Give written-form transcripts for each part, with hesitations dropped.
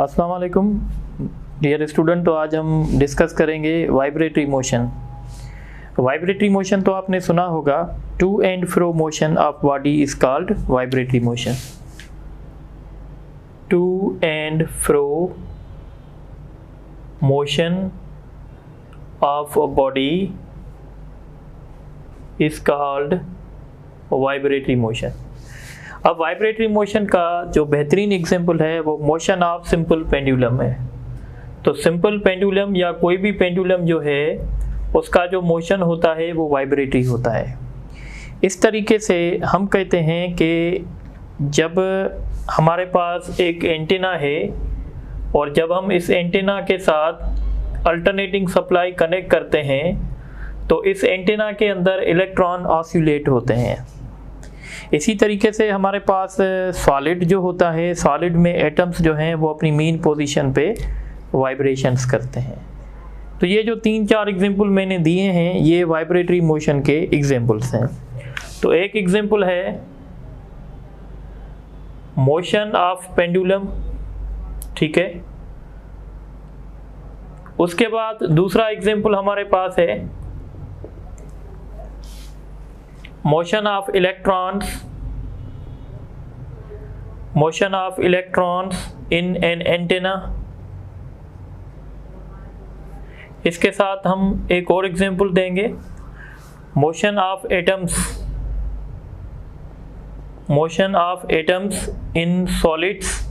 अस्सलाम वालेकुम dear student. तो आज हम डिस्कस करेंगे वाइब्रेटरी मोशन। वाइब्रेटरी मोशन तो आपने सुना होगा, to and fro motion of body is called vibratory motion. To and fro motion of a body is called vibratory motion. अब वाइब्रेटरी मोशन का जो बेहतरीन एग्जांपल है वो मोशन ऑफ सिंपल पेंडुलम है। तो सिंपल पेंडुलम या कोई भी पेंडुलम जो है उसका जो मोशन होता है वो वाइब्रेटरी होता है। इस तरीके से हम कहते हैं कि जब हमारे पास एक एंटीना है और जब हम इस एंटीना के साथ अल्टरनेटिंग सप्लाई कनेक्ट करते हैं तो इस एंटीना के अंदर इलेक्ट्रॉन ऑसिलेट होते हैं। इसी तरीके से हमारे पास सॉलिड जो होता है, सॉलिड में एटम्स जो हैं वो अपनी मीन पोजीशन पे वाइब्रेशंस करते हैं। तो ये जो 3-4 एग्जांपल मैंने दिए हैं ये वाइब्रेटरी मोशन के एग्जांपल्स हैं। तो एक एग्जांपल है मोशन ऑफ पेंडुलम, ठीक है। उसके बाद दूसरा एग्जांपल हमारे पास है motion of electrons in an antenna. इसके साथ हम एक और एग्जांपल देंगे motion of atoms in solids.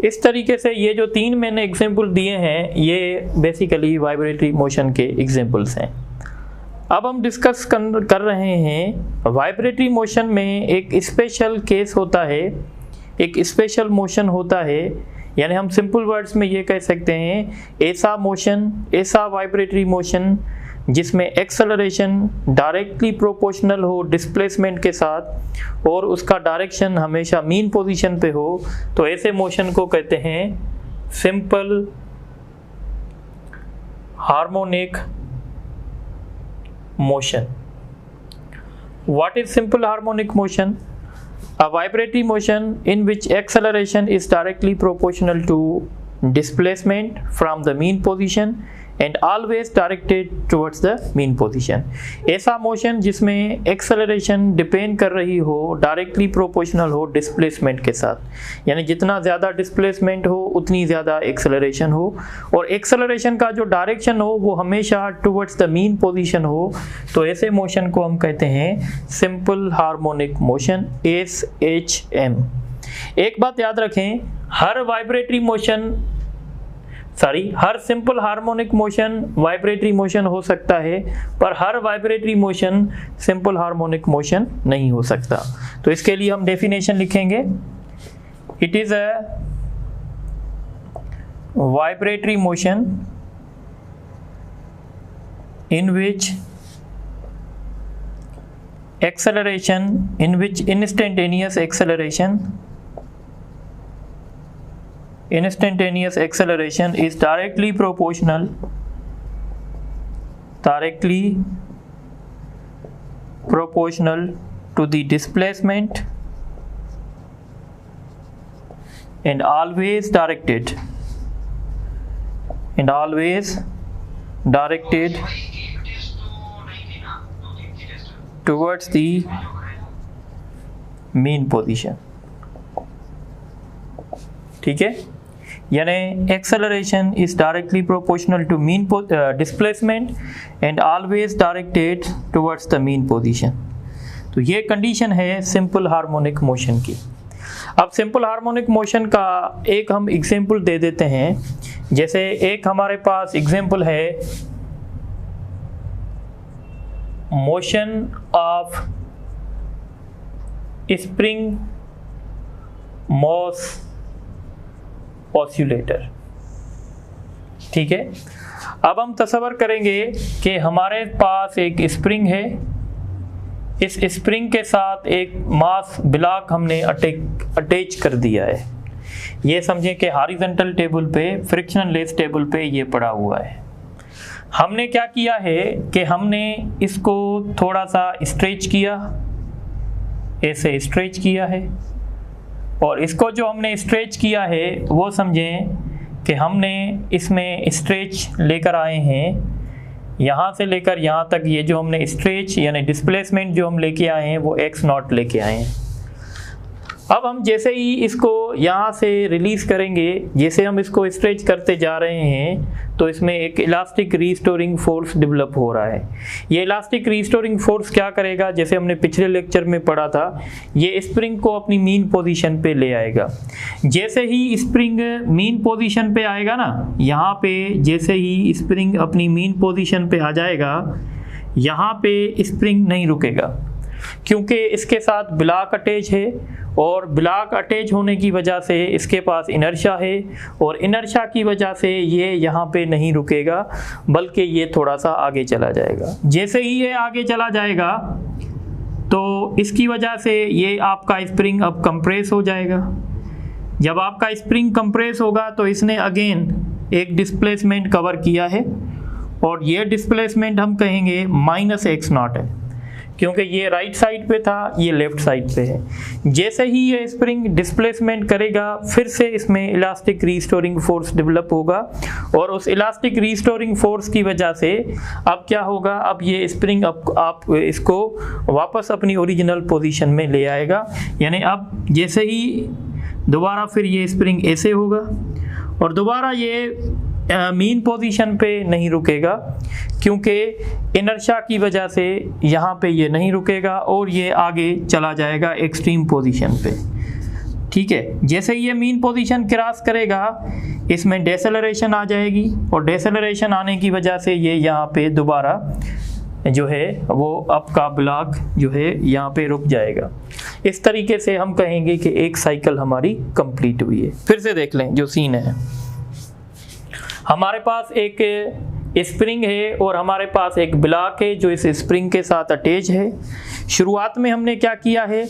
इस तरीके से ये जो 3 मैंने एग्जांपल दिए हैं ये बेसिकली वाइब्रेटरी मोशन के एग्जांपल्स हैं। अब हम डिस्कस कर रहे हैं वाइब्रेटरी मोशन में एक स्पेशल केस होता है, एक स्पेशल मोशन होता है। यानी हम सिंपल वर्ड्स में ये कह सकते हैं ऐसा वाइब्रेटरी मोशन जिसमें एक्सेलरेशन डायरेक्टली प्रोपोर्शनल हो डिस्प्लेसमेंट के साथ और उसका डायरेक्शन हमेशा मीन पोजीशन पे हो, तो ऐसे मोशन को कहते हैं simple harmonic motion. What is simple harmonic motion? A vibratory motion in which acceleration is directly proportional to displacement from the mean position and always directed towards the mean position। ऐसा motion जिसमें acceleration depend कर रही हो, directly proportional हो displacement के साथ। यानी जितना ज़्यादा डिस्प्लेसमेंट हो उतनी ज़्यादा एक्सेलरेशन हो और एक्सेलरेशन का जो डायरेक्शन हो वो हमेशा टुवर्ड्स द मीन पोजीशन हो। तो ऐसे मोशन को हम कहते हैं सिंपल हार्मोनिक मोशन, SHM। एक बात याद रखें, हर simple harmonic motion vibratory motion हो सकता है, पर हर vibratory motion simple harmonic motion नहीं हो सकता। तो इसके लिए हम डेफिनेशन लिखेंगे, it is a vibratory motion in which instantaneous acceleration is directly proportional to the displacement and always directed towards the mean position। ठीक है, यानी acceleration is directly proportional to mean displacement and always directed towards the mean position. तो ये condition है simple harmonic motion की। अब simple harmonic motion का एक हम एग्जांपल दे देते हैं। जैसे एक हमारे पास एग्जांपल है motion of spring mass oscillator. ठीक है, अब हम तसव्वुर करेंगे कि हमारे पास एक स्प्रिंग है, इस स्प्रिंग के साथ एक मास ब्लॉक हमने अटैच कर दिया है। ये समझें कि हॉरिजॉन्टल टेबल पे, फ्रिक्शन लेस टेबल पे ये पड़ा हुआ है। हमने क्या किया है कि हमने इसको थोड़ा सा स्ट्रेच किया, ऐसे स्ट्रेच किया है और इसको जो हमने स्ट्रेच किया है वो समझें कि हमने इसमें स्ट्रेच लेकर आए हैं, यहाँ से लेकर यहाँ तक ये जो हमने स्ट्रेच यानी डिस्प्लेसमेंट जो हम लेके आए हैं वो x0 लेके आए हैं। अब हम जैसे ही इसको यहाँ से रिलीज़ करेंगे, जैसे हम इसको स्ट्रेच करते जा रहे हैं तो इसमें एक इलास्टिक रीस्टोरिंग फोर्स डेवलप हो रहा है। ये इलास्टिक रीस्टोरिंग फोर्स क्या करेगा, जैसे हमने पिछले लेक्चर में पढ़ा था, ये स्प्रिंग को अपनी मीन पोजीशन पे ले आएगा। जैसे ही स्प्रिंग मीन पोजीशन पे आएगा ना, यहाँ पे जैसे ही स्प्रिंग अपनी मीन पोजीशन पे आ जाएगा, यहाँ पे स्प्रिंग नहीं रुकेगा क्योंकि इसके साथ ब्लॉक अटैच है और ब्लॉक अटैच होने की वजह से इसके पास इनर्शिया है और इनर्शिया की वजह से ये यहाँ पे नहीं रुकेगा बल्कि ये थोड़ा सा आगे चला जाएगा। जैसे ही ये आगे चला जाएगा तो इसकी वजह से ये आपका स्प्रिंग अब कंप्रेस हो जाएगा। जब आपका स्प्रिंग कंप्रेस होगा तो इसने अगेन एक डिस्प्लेसमेंट कवर किया है और ये डिस्प्लेसमेंट हम कहेंगे -x0 है क्योंकि ये राइट साइड पे था, ये लेफ्ट साइड पे है। जैसे ही ये स्प्रिंग डिस्प्लेसमेंट करेगा फिर से इसमें इलास्टिक रीस्टोरिंग फोर्स डेवलप होगा और उस इलास्टिक रीस्टोरिंग फोर्स की वजह से अब क्या होगा, अब ये स्प्रिंग आप इसको वापस अपनी ओरिजिनल पोजीशन में ले आएगा। यानी अब जैसे ही दोबारा फिर ये स्प्रिंग ऐसे होगा और दोबारा ये मीन पोजीशन पे नहीं रुकेगा क्योंकि इनर्शिया की वजह से यहाँ पे ये नहीं रुकेगा और ये आगे चला जाएगा एक्सट्रीम पोजीशन पे। ठीक है, जैसे ये मीन पोजीशन क्रॉस करेगा इसमें डेसेलरेशन आ जाएगी और डेसेलरेशन आने की वजह से ये यहाँ पे दोबारा जो है वो आपका ब्लॉक जो है यहाँ पे रुक जाएगा। इस तरीके से हम कहेंगे कि एक साइकिल हमारी कंप्लीट हुई है। फिर से देख लें जो सीन है, हमारे पास एक स्प्रिंग है और हमारे पास एक ब्लॉक है जो इस स्प्रिंग के साथ अटैच है। शुरुआत में हमने क्या किया है,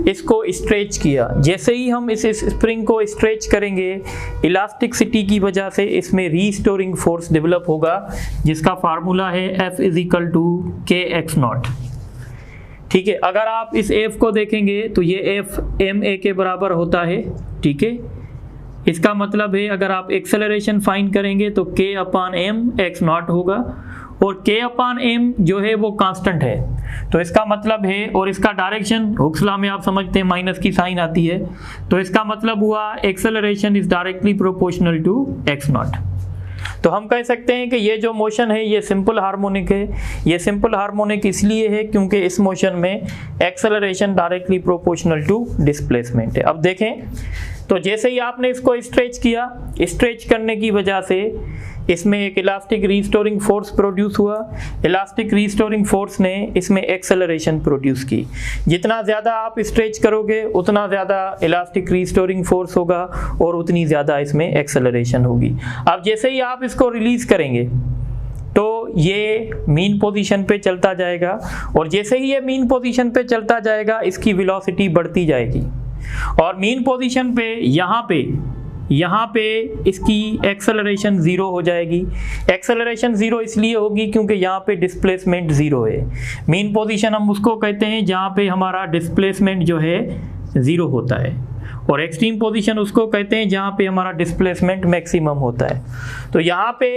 इसको स्ट्रेच किया। जैसे ही हम इस स्प्रिंग को स्ट्रेच करेंगे इलास्टिसिटी की वजह से इसमें रीस्टोरिंग फोर्स डेवलप होगा जिसका फार्मूला है F = kx0। ठीक है, अगर आप इस F को देखेंगे तो ये F ma के बराबर होता है। ठीक है, इसका मतलब है अगर आप एक्सेलरेशन फाइंड करेंगे तो k/m x0 होगा और k/m जो है वो कांस्टेंट है। तो इसका मतलब है, और इसका डायरेक्शन हुक्स लॉ में आप समझते हैं माइनस की साइन आती है, तो इसका मतलब हुआ acceleration is directly proportional to x0। तो हम कह सकते हैं कि ये जो मोशन है ये सिंपल हार्मोनिक है। ये सिंपल हार्मोनिक इसलिए है क्योंकि इस मोशन में acceleration directly proportional to displacement है। अब देखें तो जैसे ही आपने इसको स्ट्रेच किया, स्ट्रेच करने की वजह से इसमें एक इलास्टिक रीस्टोरिंग फोर्स प्रोड्यूस हुआ। इलास्टिक रीस्टोरिंग फोर्स ने इसमें एक्सेलरेशन प्रोड्यूस की। जितना ज़्यादा आप स्ट्रेच करोगे उतना ज़्यादा इलास्टिक रीस्टोरिंग फोर्स होगा और उतनी ज़्यादा इसमें एक्सेलरेशन होगी। अब जैसे ही आप इसको रिलीज़ करेंगे तो ये मीन पोजीशन पे चलता जाएगा और जैसे ही ये मीन पोजीशन पे चलता जाएगा इसकी वेलोसिटी बढ़ती जाएगी और मीन पोजीशन पे यहाँ पे इसकी एक्सेलरेशन 0 हो जाएगी। एक्सेलरेशन 0 इसलिए होगी क्योंकि यहाँ पे डिस्प्लेसमेंट 0 है। मीन पोजीशन हम उसको कहते हैं जहाँ पे हमारा डिस्प्लेसमेंट जो है 0 होता है और एक्सट्रीम पोजीशन उसको कहते हैं जहाँ पे हमारा डिस्प्लेसमेंट मैक्सिमम होता है। तो यहाँ पे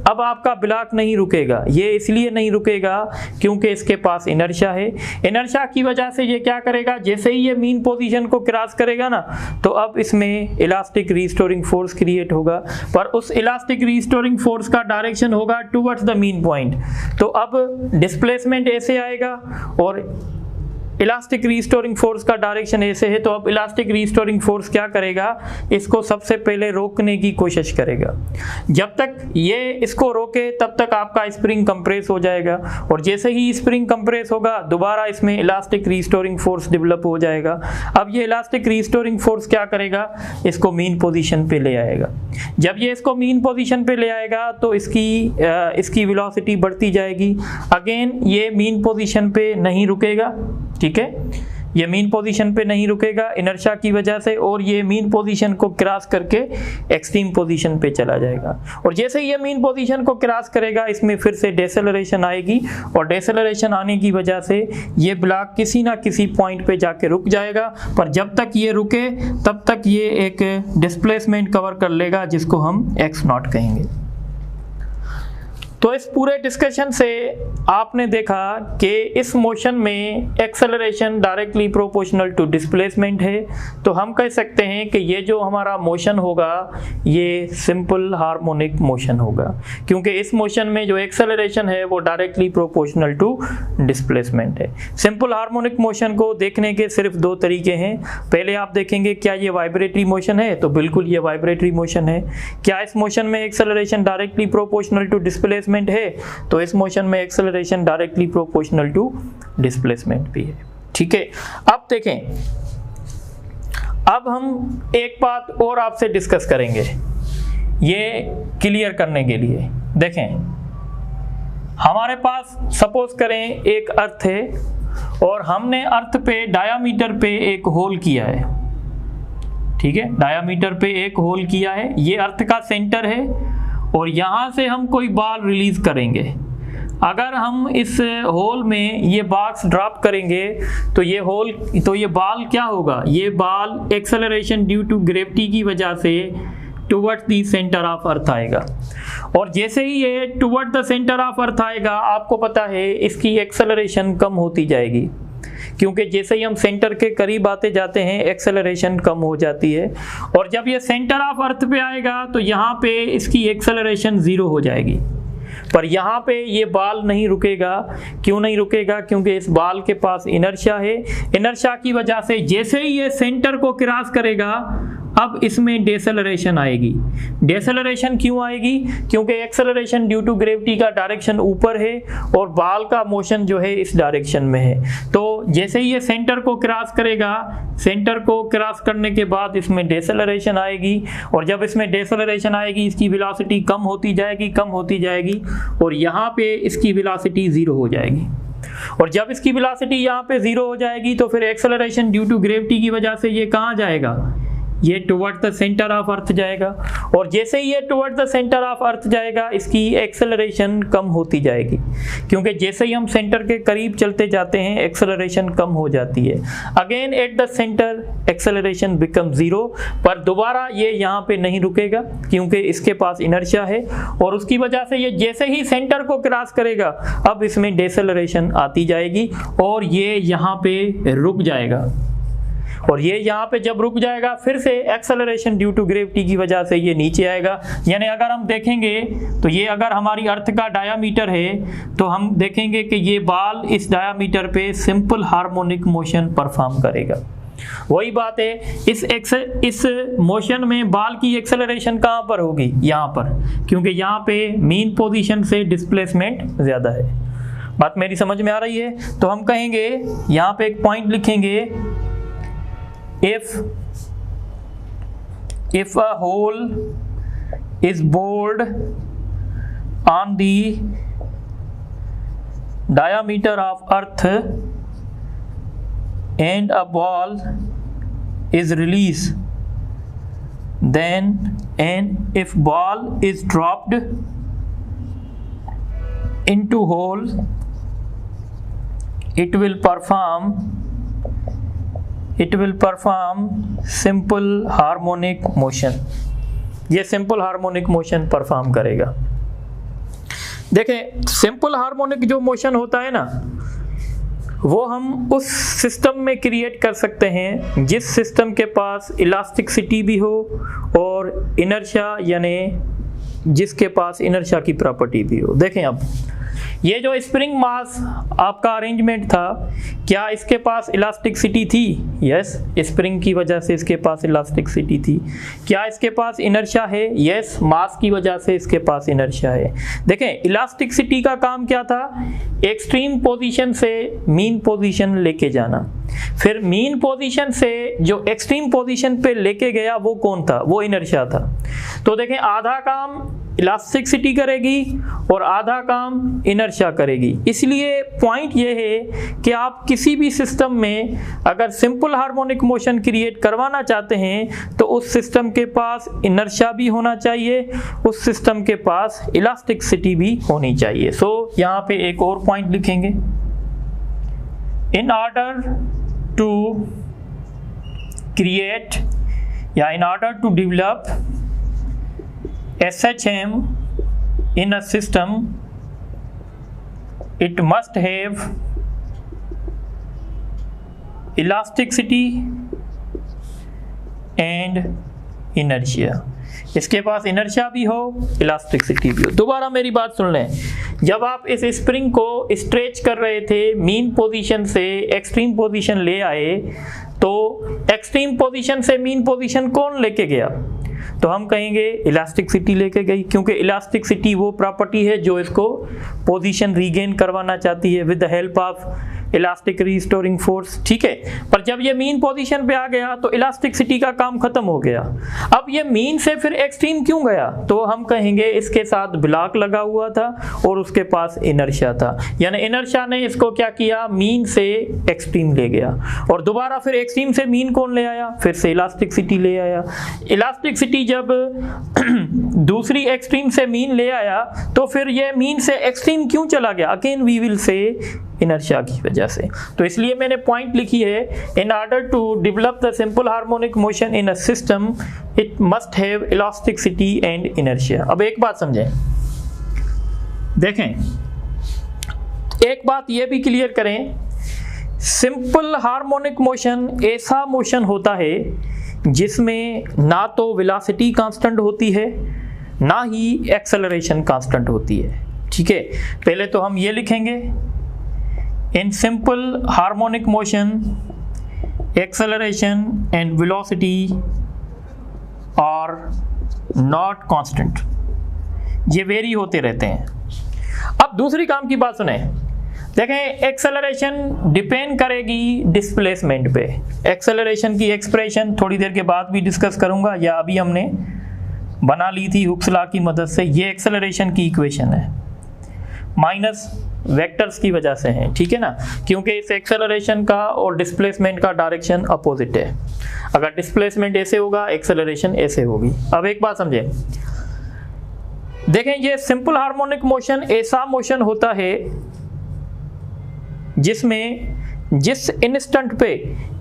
अब आपका ब्लॉक नहीं रुकेगा। ये इसलिए नहीं रुकेगा क्योंकि इसके पास इनर्शिया है। इनर्शिया की वजह से ये क्या करेगा, जैसे ही ये मीन पोजीशन को क्रॉस करेगा ना तो अब इसमें इलास्टिक रीस्टोरिंग फोर्स क्रिएट होगा, पर उस इलास्टिक रीस्टोरिंग फोर्स का डायरेक्शन होगा टुवर्ड्स द मीन पॉइंट। तो अब डिस्प्लेसमेंट ऐसे आएगा और इलास्टिक रीस्टोरिंग फोर्स का डायरेक्शन ऐसे है। तो अब इलास्टिक रीस्टोरिंग फोर्स क्या करेगा, इसको सबसे पहले रोकने की कोशिश करेगा। जब तक ये इसको रोके तब तक आपका स्प्रिंग कंप्रेस हो जाएगा और जैसे ही स्प्रिंग कंप्रेस होगा दोबारा इसमें इलास्टिक रीस्टोरिंग फोर्स डेवलप हो जाएगा। अब ये इलास्टिक रीस्टोरिंग फोर्स क्या करेगा, इसको मीन पोजीशन पे ले आएगा। जब ये इसको मीन पोजीशन पे ले आएगा तो इसकी वेलोसिटी बढ़ती जाएगी। अगेन ये मीन पोजीशन पे नहीं रुकेगा। ठीक है, ये मीन पोजीशन पे नहीं रुकेगा इनर्शिया की वजह से, और ये मीन पोजीशन को क्रॉस करके एक्सट्रीम पोजीशन पे चला जाएगा। और जैसे ये मीन पोजीशन को क्रॉस करेगा इसमें फिर से डिसेलरेशन आएगी, और डिसेलरेशन आने की वजह से ये ब्लॉक किसी ना किसी पॉइंट पे जाके रुक जाएगा। पर जब तक ये रुके तब तक ये एक डिस्प्लेसमेंट कवर कर लेगा जिसको हम x0 कहेंगे। तो इस पूरे डिस्कशन से आपने देखा कि इस मोशन में acceleration directly proportional to displacement है। तो हम कह सकते हैं कि ये जो हमारा मोशन होगा ये सिंपल हार्मोनिक मोशन होगा, क्योंकि इस मोशन में जो एक्सेलरेशन है वो डायरेक्टली प्रोपोर्शनल टू डिस्प्लेसमेंट है। सिंपल हार्मोनिक मोशन को देखने के सिर्फ दो तरीके हैं। पहले आप देखेंगे क्या ये वाइब्रेटरी मोशन है, तो बिल्कुल ये वाइब्रेटरी मोशन है। क्या इस मोशन में acceleration directly proportional to displacement है, तो इस मोशन में acceleration directly proportional to displacement भी है। ठीक है, अब देखें, अब हम एक बात और आपसे डिस्कस करेंगे ये क्लियर करने के लिए। देखें, हमारे पास सपोज करें एक अर्थ है और हमने अर्थ पे डायामीटर पे एक होल किया है। ठीक है, डायामीटर पे एक होल किया है, ये अर्थ का सेंटर है और यहाँ से हम कोई बॉल रिलीज करेंगे। अगर हम इस होल में ये बॉक्स ड्रॉप करेंगे तो ये बॉल क्या होगा, ये ball acceleration due to gravity की वजह से towards the centre of earth आएगा। और जैसे ही ये toward the centre of earth आएगा, आपको पता है इसकी एक्सेलरेशन कम होती जाएगी, क्योंकि जैसे ही हम सेंटर के करीब आते जाते हैं एक्सेलरेशन कम हो जाती है। और जब ये सेंटर ऑफ अर्थ पे आएगा तो यहाँ पे इसकी एक्सेलरेशन 0 हो जाएगी। पर यहाँ पे ये बॉल नहीं रुकेगा। क्यों नहीं रुकेगा? क्योंकि इस बॉल के पास इनर्शिया है। इनर्शिया की वजह से जैसे ही ये सेंटर को क्रॉस करेगा अब इसमें डिसेलरेशन आएगी। डिसेलरेशन क्यों आएगी? क्योंकि एक्सेलरेशन ड्यू टू ग्रेविटी का डायरेक्शन ऊपर है और बॉल का मोशन जो है इस डायरेक्शन में है। तो जैसे ही ये सेंटर को क्रॉस करेगा, सेंटर को क्रॉस करने के बाद इसमें डिसेलरेशन आएगी, और जब इसमें डिसेलरेशन आएगी इसकी वेलोसिटी कम होती जाएगी और यहाँ पे इसकी वेलोसिटी 0 हो जाएगी। और जब इसकी वेलोसिटी यहाँ पे 0 हो जाएगी तो फिर एक्सेलरेशन ड्यू टू ग्रेविटी की वजह से ये कहाँ जाएगा? ये टुवर्ड द सेंटर ऑफ अर्थ जाएगा। और जैसे ही ये टुवर्ड द सेंटर ऑफ अर्थ जाएगा इसकी एक्सेलरेशन कम होती जाएगी, क्योंकि जैसे ही हम सेंटर के करीब चलते जाते हैं एक्सेलरेशन कम हो जाती है। Again at the centre acceleration become 0, पर दोबारा ये यहाँ पे नहीं रुकेगा क्योंकि इसके पास इनर्शिया है, और उसकी वजह से ये जैसे ही सेंटर को क्रॉस करेगा अब इसमें डिसेलरेशन आती जाएगी और ये यहाँ पे रुक जाएगा। और ये यहाँ पे जब रुक जाएगा फिर से एक्सेलरेशन ड्यू टू ग्रेविटी की वजह से ये नीचे आएगा। यानी अगर हम देखेंगे तो ये अगर हमारी अर्थ का डायामीटर है तो हम देखेंगे कि ये बॉल इस डायामीटर पे सिंपल हार्मोनिक मोशन परफॉर्म करेगा। वही बात है, इस मोशन में बॉल की एक्सेलरेशन कहाँ पर होगी? यहाँ पर, क्योंकि यहाँ पे मीन पोजीशन से डिस्प्लेसमेंट ज़्यादा है। बात मेरी समझ में आ रही है? तो हम कहेंगे यहाँ पे एक पॉइंट लिखेंगे, if a hole is bored on the diameter of earth and a ball is released, then and if ball is dropped into hole it will perform simple harmonic motion। ये सिंपल हार्मोनिक मोशन परफॉर्म करेगा। देखें, simple harmonic जो motion होता है ना, वो हम उस सिस्टम में क्रिएट कर सकते हैं जिस सिस्टम के पास इलास्टिसिटी भी हो और इनर्शिया, यानी जिसके पास इनर्शिया की प्रॉपर्टी भी हो। देखें, अब ये जो स्प्रिंग मास आपका अरेंजमेंट था, क्या इसके पास इलास्टिसिटी थी? यस, स्प्रिंग की वजह से इसके पास इलास्टिसिटी थी। क्या इसके पास इनर्शिया है? यस, मास की वजह से इसके पास इनर्शिया है। देखें, इलास्टिसिटी का काम क्या था? एक्सट्रीम पोजीशन से मीन पोजीशन लेके जाना। फिर मीन पोजीशन से जो एक्सट्रीम पोजीशन पे लेके गया वो कौन था? वो इनर्शिया था। तो देखें, आधा काम इलास्टिसिटी करेगी और आधा काम इनर्शिया करेगी। इसलिए पॉइंट ये है कि आप किसी भी सिस्टम में अगर सिंपल हार्मोनिक मोशन क्रिएट करवाना चाहते हैं तो उस सिस्टम के पास इनर्शिया भी होना चाहिए, उस सिस्टम के पास इलास्टिसिटी भी होनी चाहिए। सो यहाँ पे एक और पॉइंट लिखेंगे, इन ऑर्डर टू क्रिएट या in order to develop SHM in a system, it must have elasticity and inertia। इसके पास इनर्शिया भी हो, इलास्टिसिटी भी हो। दोबारा मेरी बात सुन लें, जब आप इस स्प्रिंग को स्ट्रेच कर रहे थे मीन पोजीशन से एक्सट्रीम पोजीशन ले आए, तो एक्सट्रीम पोजीशन से मीन पोजीशन कौन लेके गया? तो हम कहेंगे इलास्टिसिटी लेके गई, क्योंकि इलास्टिसिटी वो प्रॉपर्टी है जो इसको पोजीशन रीगेन करवाना चाहती है with the help of elastic restoring force. ठीक है, पर जब ये मीन पोजीशन पे आ गया तो इलास्टिसिटी का काम खत्म हो गया। अब ये मीन से फिर एक्सट्रीम क्यों गया? तो हम कहेंगे इसके साथ ब्लॉक लगा हुआ था और उसके पास इनर्शिया था, यानी इनर्शिया ने इसको क्या किया, मीन से एक्सट्रीम ले गया। और दोबारा फिर एक्सट्रीम से मीन कौन ले आया? फिर से इलास्टिसिटी ले आया। इलास्टिसिटी जब दूसरी एक्सट्रीम से मीन ले आया तो फिर ये मीन से एक्सट्रीम क्यों चला गया? Again we will say inertia की वजह से। तो इसलिए मैंने पॉइंट लिखी है, in order to develop the simple harmonic motion in a system it must have elasticity and inertia. अब एक बात समझें, देखें, एक बात ये भी क्लियर करें, सिंपल हार्मोनिक मोशन ऐसा मोशन होता है जिसमें ना तो वेलोसिटी कांस्टेंट होती है ना ही एक्सेलरेशन कांस्टेंट होती है। ठीक है, पहले तो हम ये लिखेंगे, in simple harmonic motion acceleration and velocity are not constant, ये वेरी होते रहते हैं। अब दूसरी काम की बात सुने, देखें, एक्सेलरेशन डिपेंड करेगी डिस्प्लेसमेंट पे। एक्सेलरेशन की एक्सप्रेशन थोड़ी देर के बाद भी डिस्कस करूंगा, या अभी हमने बना ली थी हुक्स लॉ की मदद से। ये एक्सेलरेशन की इक्वेशन है, माइनस वेक्टर्स की वजह से है, ठीक है ना, क्योंकि इस एक्सेलरेशन का और डिस्प्लेसमेंट का डायरेक्शन अपोजिट है। अगर डिस्प्लेसमेंट ऐसे होगा, एक्सेलरेशन ऐसे होगी। अब एक बात समझें, देखें, ये सिंपल हार्मोनिक मोशन ऐसा मोशन होता है जिसमें जिस इंस्टेंट पे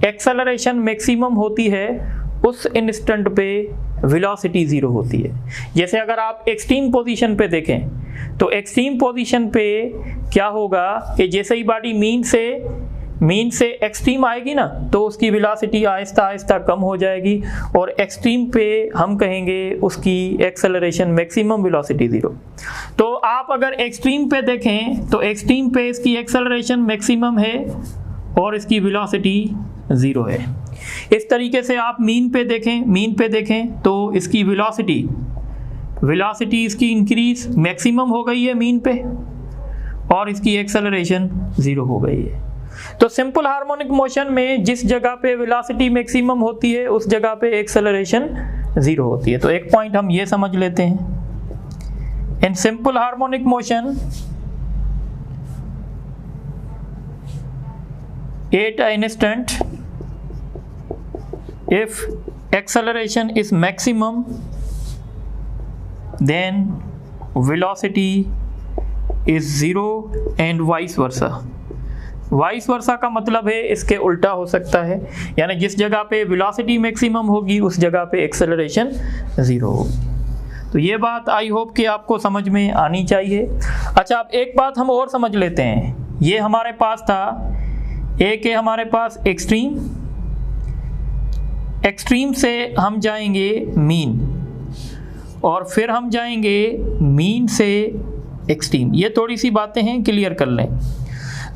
एक्सेलरेशन मैक्सिमम होती है उस इंस्टेंट पे वेलोसिटी जीरो होती है। जैसे अगर आप एक्सट्रीम पोजीशन पे देखें तो एक्सट्रीम पोजीशन पे क्या होगा कि जैसे ही बॉडी मीन से एक्सट्रीम आएगी ना, तो उसकी वेलोसिटी आहिस्ता आहिस्ता कम हो जाएगी और एक्सट्रीम पे हम कहेंगे उसकी एक्सेलरेशन मैक्सिमम वेलोसिटी जीरो। तो आप अगर एक्सट्रीम पे देखें तो एक्सट्रीम पे इसकी एक्सेलरेशन मैक्सिमम है और इसकी वेलोसिटी जीरो है। इस तरीके से आप मीन पे देखें तो इसकी वेलोसिटी इसकी इंक्रीज मैक्सिमम हो गई है मीन पे और इसकी एक्सेलरेशन जीरो हो गई है। तो सिंपल हार्मोनिक मोशन में जिस जगह पे वेलोसिटी मैक्सिमम होती है उस जगह पे एक्सेलरेशन जीरो होती है। तो एक पॉइंट हम ये समझ लेते हैं, in simple harmonic motion at an instant if acceleration is maximum then velocity is zero and vice versa। Vice versa का मतलब है इसके उल्टा हो सकता है, यानी जिस जगह पे वेलोसिटी मैक्सिमम होगी उस जगह पे एक्सेलरेशन जीरो होगी। तो ये बात आई होप कि आपको समझ में आनी चाहिए। अच्छा, अब एक बात हम और समझ लेते हैं, ये हमारे पास था, एक है हमारे पास एक्सट्रीम से हम जाएंगे मीन और फिर हम जाएंगे मीन से एक्सट्रीम। ये थोड़ी सी बातें हैं, क्लियर कर लें।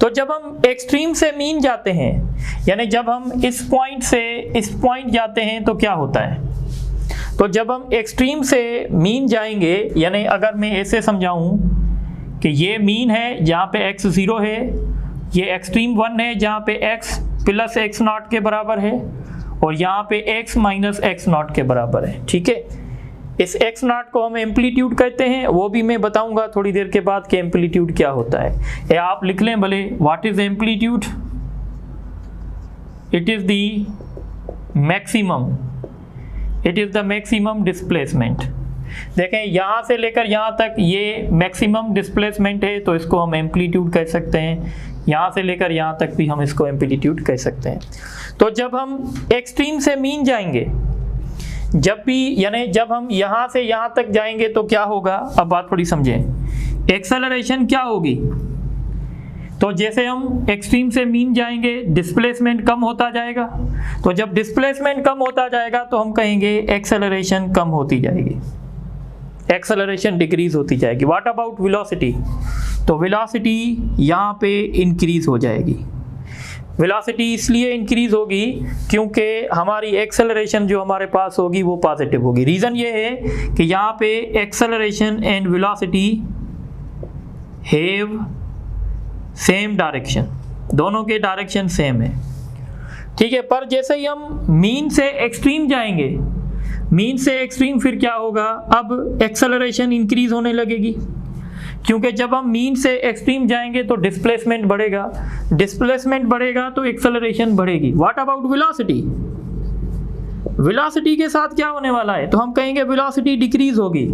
तो जब हम एक्सट्रीम से मीन जाते हैं, यानी जब हम इस पॉइंट से इस पॉइंट जाते हैं तो क्या होता है, तो जब हम एक्सट्रीम से मीन जाएंगे, यानी अगर मैं ऐसे समझाऊं कि ये मीन है जहाँ पे x जीरो है, ये एक्सट्रीम वन है जहाँ पे x प्लस एक्स नॉट के बराबर है और यहाँ पे x माइनस एक्स नॉट के बराबर है। ठीक है, इस x नॉट को हम एम्पलीट्यूड कहते हैं, वो भी मैं बताऊंगा थोड़ी देर के बाद कि एम्पलीट्यूड क्या होता है। या आप लिख लें भले, what is amplitude? It is the maximum, it is the maximum displacement. देखें यहाँ से लेकर यहाँ तक ये मैक्सिमम डिस्प्लेसमेंट है, तो इसको हम एम्पलीट्यूड कह सकते हैं। यहाँ से लेकर यहाँ तक भी हम इसको एम्पलीट्यूड कह सकते हैं। तो जब हम एक्सट्रीम से मीन जाएंगे, जब भी यानी जब हम यहाँ से यहाँ तक जाएंगे तो क्या होगा, अब बात थोड़ी समझें। एक्सेलरेशन क्या होगी? तो जैसे हम एक्सट्रीम से मीन जाएंगे डिस्प्लेसमेंट कम होता जाएगा, तो जब डिस्प्लेसमेंट कम होता जाएगा तो हम कहेंगे एक्सेलरेशन कम होती जाएगी, एक्सेलरेशन डिक्रीज होती जाएगी। What about velocity? तो वेलोसिटी यहाँ पे इंक्रीज हो जाएगी। वेलोसिटी इसलिए इंक्रीज होगी क्योंकि हमारी एक्सेलरेशन जो हमारे पास होगी वो पॉजिटिव होगी। रीज़न ये है कि यहाँ पे acceleration and velocity have same direction, दोनों के डायरेक्शन सेम है, ठीक है। पर जैसे ही हम मीन से एक्सट्रीम जाएंगे, मीन से एक्सट्रीम फिर क्या होगा, अब एक्सेलरेशन इंक्रीज होने लगेगी, क्योंकि जब हम मीन से एक्सट्रीम जाएंगे तो डिस्प्लेसमेंट बढ़ेगा, डिस्प्लेसमेंट बढ़ेगा तो एक्सेलरेशन बढ़ेगी। What about velocity? वेलोसिटी के साथ क्या होने वाला है? तो हम कहेंगे वेलोसिटी डिक्रीज होगी,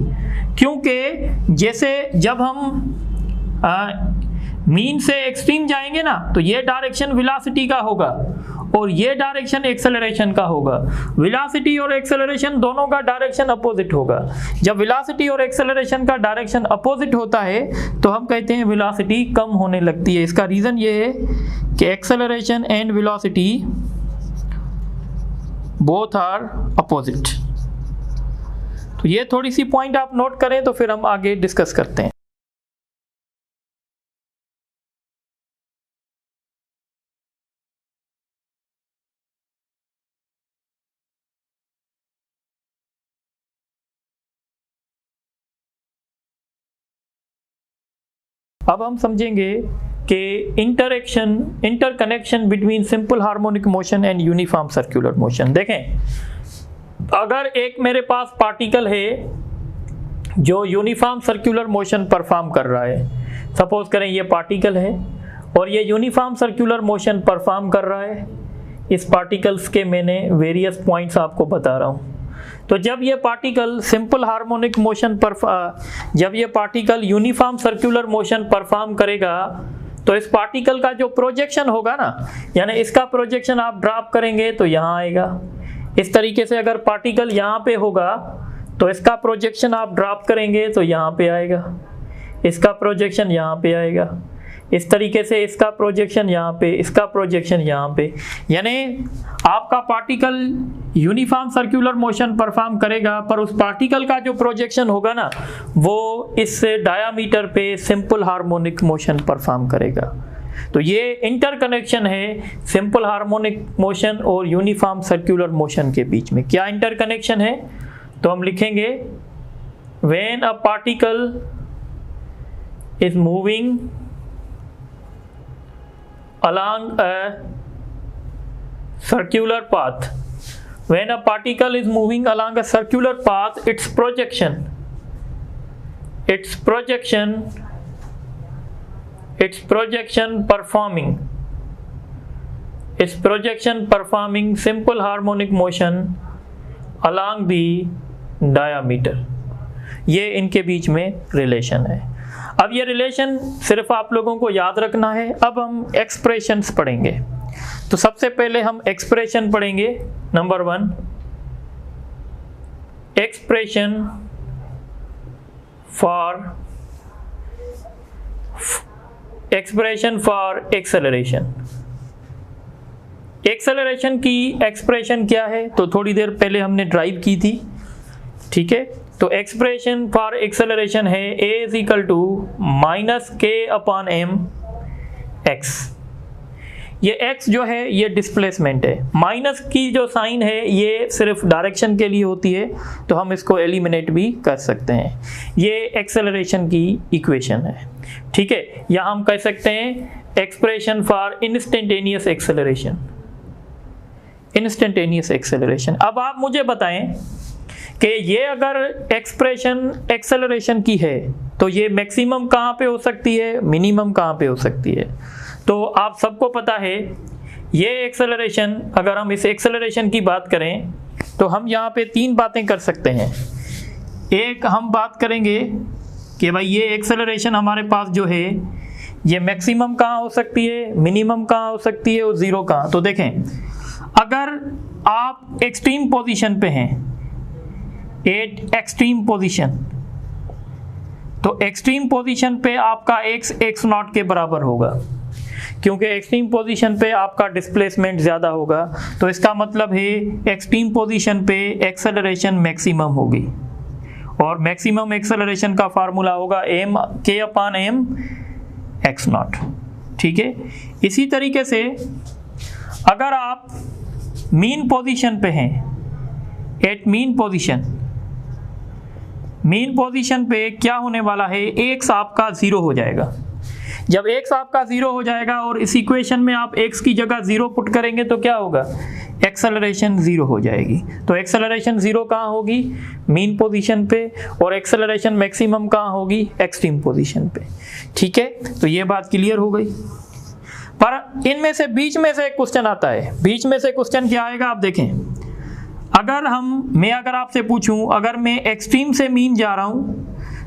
क्योंकि जैसे जब हम मीन से एक्सट्रीम जाएंगे ना, तो ये डायरेक्शन वेलोसिटी का होगा और ये डायरेक्शन एक्सेलरेशन का होगा। वेलोसिटी और एक्सेलरेशन दोनों का डायरेक्शन अपोजिट होगा। जब वेलोसिटी और एक्सेलरेशन का डायरेक्शन अपोजिट होता है तो हम कहते हैं वेलोसिटी कम होने लगती है। इसका रीज़न ये है कि acceleration and velocity both are opposite. तो ये थोड़ी सी पॉइंट आप नोट करें तो फिर हम आगे डिस्कस करते हैं। अब हम समझेंगे कि interconnection between simple harmonic motion and uniform circular motion. देखें, अगर एक मेरे पास पार्टिकल है जो यूनिफॉर्म सर्कुलर मोशन परफॉर्म कर रहा है, सपोज करें ये पार्टिकल है और ये यूनिफॉर्म सर्कुलर मोशन परफॉर्म कर रहा है। इस पार्टिकल्स के मैंने वेरियस पॉइंट्स आपको बता रहा हूँ। तो जब ये पार्टिकल सिंपल हार्मोनिक मोशन जब ये particle uniform circular motion perform करेगा तो इस पार्टिकल का जो प्रोजेक्शन होगा ना, यानी इसका प्रोजेक्शन आप ड्रॉप करेंगे तो यहाँ आएगा। इस तरीके से अगर पार्टिकल यहाँ पे होगा तो इसका प्रोजेक्शन आप ड्रॉप करेंगे तो यहाँ पे आएगा, इसका प्रोजेक्शन यहाँ पे आएगा। इस तरीके से इसका प्रोजेक्शन यहाँ पे, इसका प्रोजेक्शन यहाँ पे, यानी आपका particle uniform circular motion perform करेगा पर उस पार्टिकल का जो प्रोजेक्शन होगा ना वो इस डायामीटर पे सिंपल हार्मोनिक मोशन परफॉर्म करेगा। तो ये इंटरकनेक्शन है सिंपल हार्मोनिक मोशन और यूनिफॉर्म सर्कुलर मोशन के बीच में। क्या इंटरकनेक्शन है? तो हम लिखेंगे when a particle is moving along a circular path, when a particle is moving along a circular path, its projection performing simple harmonic motion along the diameter। ये इनके बीच में रिलेशन है। अब ये रिलेशन सिर्फ आप लोगों को याद रखना है। अब हम एक्सप्रेशंस पढ़ेंगे। तो सबसे पहले हम एक्सप्रेशन पढ़ेंगे। Number 1, expression for acceleration. Acceleration की एक्सप्रेशन क्या है? तो थोड़ी देर पहले हमने ड्राइव की थी, ठीक है। तो एक्सप्रेशन फॉर एक्सेलरेशन है a is equal to minus k upon m x. ये x जो है ये डिस्प्लेसमेंट है, माइनस की जो साइन है ये सिर्फ डायरेक्शन के लिए होती है, तो हम इसको एलिमिनेट भी कर सकते हैं। ये एक्सेलरेशन की इक्वेशन है, ठीक है। या हम कह सकते हैं expression for instantaneous acceleration. Instantaneous acceleration. अब आप मुझे बताएं कि ये अगर एक्सप्रेशन एक्सेलरेशन की है तो ये मैक्सिमम कहाँ पे हो सकती है, मिनिमम कहाँ पे हो सकती है। तो आप सबको पता है ये एक्सेलरेशन, अगर हम इस एक्सेलरेशन की बात करें तो हम यहाँ पे तीन बातें कर सकते हैं। एक, हम बात करेंगे कि भाई ये एक्सेलरेशन हमारे पास जो है ये मैक्सिमम कहाँ हो सकती है, मिनिमम कहाँ हो सकती है और ज़ीरो कहाँ। तो देखें, अगर आप एक्सट्रीम पोजीशन पे हैं, एट एक्सट्रीम पोजीशन, तो एक्सट्रीम पोजीशन पे आपका x नॉट के बराबर होगा, क्योंकि एक्सट्रीम पोजीशन पे आपका डिस्प्लेसमेंट ज़्यादा होगा। तो इसका मतलब है एक्सट्रीम पोजीशन पे एक्सेलरेशन मैक्सिमम होगी, और मैक्सिमम एक्सेलरेशन का फार्मूला होगा k/m x नॉट। ठीक है। इसी तरीके से अगर आप मीन पोजीशन पे हैं, एट मीन पोजीशन पे क्या होने वाला है, x आपका 0 हो जाएगा। जब x आपका 0 हो जाएगा और इस इक्वेशन में आप x की जगह 0 पुट करेंगे तो क्या होगा, एक्सेलरेशन 0 हो जाएगी। तो एक्सेलरेशन 0 कहाँ होगी, मीन पोजीशन पे, और एक्सेलरेशन मैक्सिमम कहाँ होगी, एक्सट्रीम पोजीशन पे। ठीक है, तो ये बात क्लियर हो गई। पर इनमें से बीच में से एक क्वेश्चन आता है। बीच में से क्वेश्चन क्या आएगा, आप देखें। अगर आपसे पूछूं, अगर मैं एक्सट्रीम से मीन जा रहा हूं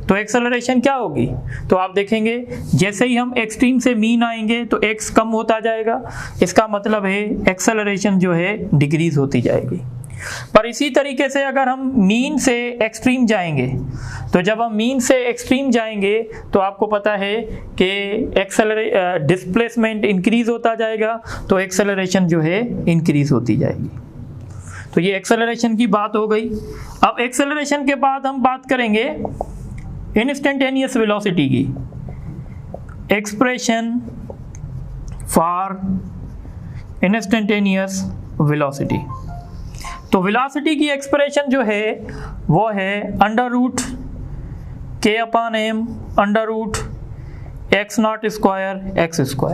तो एक्सेलरेशन क्या होगी, तो आप देखेंगे जैसे ही हम एक्सट्रीम से मीन आएंगे तो x कम होता जाएगा। इसका मतलब है एक्सेलरेशन जो है डिक्रीज होती जाएगी। पर इसी तरीके से अगर हम मीन से एक्सट्रीम जाएंगे, तो जब हम मीन से एक्सट्रीम जाएंगे तो आपको पता है कि डिस्प्लेसमेंट इंक्रीज होता जाएगा, तो एक्सेलरेशन जो है इंक्रीज होती जाएगी। तो ये एक्सेलरेशन की बात हो गई। अब एक्सेलरेशन के बाद हम बात करेंगे इंस्टेंटेनियस वेलोसिटी की, एक्सप्रेशन फॉर इंस्टेंटेनियस वेलोसिटी। तो वेलोसिटी की एक्सप्रेशन जो है वो है √k/m √x0² x²।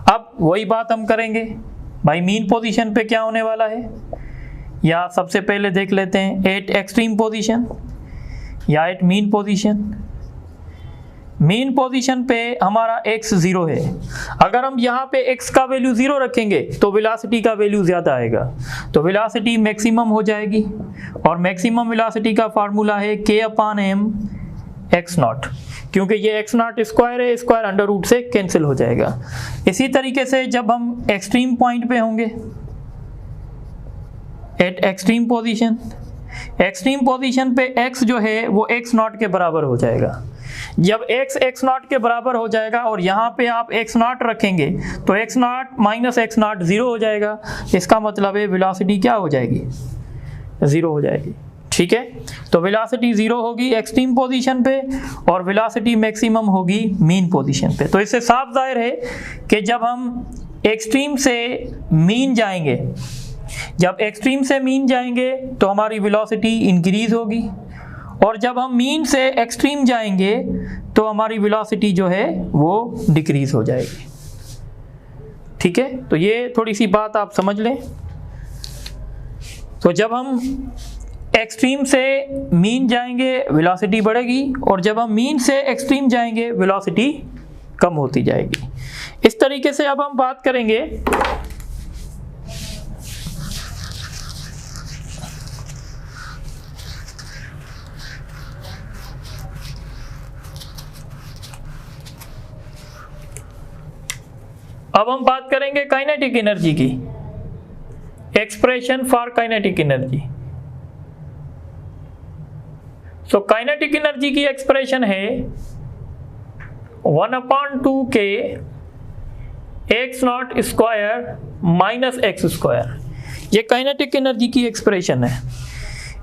अब वही बात हम करेंगे भाई, मीन पोजीशन पे क्या होने वाला है, या सबसे पहले देख लेते हैं एट एक्सट्रीम पोजीशन या एट मीन पोजीशन पे हमारा x 0 है। अगर हम यहाँ पे x का वैल्यू 0 रखेंगे तो वेलोसिटी का वैल्यू ज़्यादा आएगा, तो वेलोसिटी मैक्सिमम हो जाएगी, और मैक्सिमम वेलोसिटी का फार्मूला है k/m x0, क्योंकि ये x0 स्क्वायर है, स्क्वायर अंडर रूट से कैंसिल हो जाएगा। इसी तरीके से जब हम एक्सट्रीम पॉइंट पे होंगे, एट एक्सट्रीम पोजीशन पे x जो है वो x0 के बराबर हो जाएगा। जब x x0 के बराबर हो जाएगा और यहाँ पे आप x0 रखेंगे तो x0 माइनस x0 0 हो जाएगा। इसका मतलब है वेलोसिटी क्या हो जाएगी, 0 हो जाएगी। ठीक है, तो वेलोसिटी 0 होगी एक्सट्रीम पोजीशन पे और वेलोसिटी मैक्सिमम होगी मीन पोजीशन पे। तो इससे साफ जाहिर है कि जब हम एक्सट्रीम से मीन जाएंगे, तो हमारी वेलोसिटी इंक्रीज होगी, और जब हम मीन से एक्सट्रीम जाएंगे तो हमारी वेलोसिटी जो है वो डिक्रीज हो जाएगी। ठीक है, तो ये थोड़ी सी बात आप समझ लें। तो जब हम एक्सट्रीम से मीन जाएंगे वेलोसिटी बढ़ेगी, और जब हम मीन से एक्सट्रीम जाएंगे वेलोसिटी कम होती जाएगी। इस तरीके से अब हम बात करेंगे काइनेटिक एनर्जी की, expression for kinetic energy. So kinetic energy की एक्सप्रेशन है 1/2k x0² माइनस x²। ये काइनेटिक एनर्जी की एक्सप्रेशन है।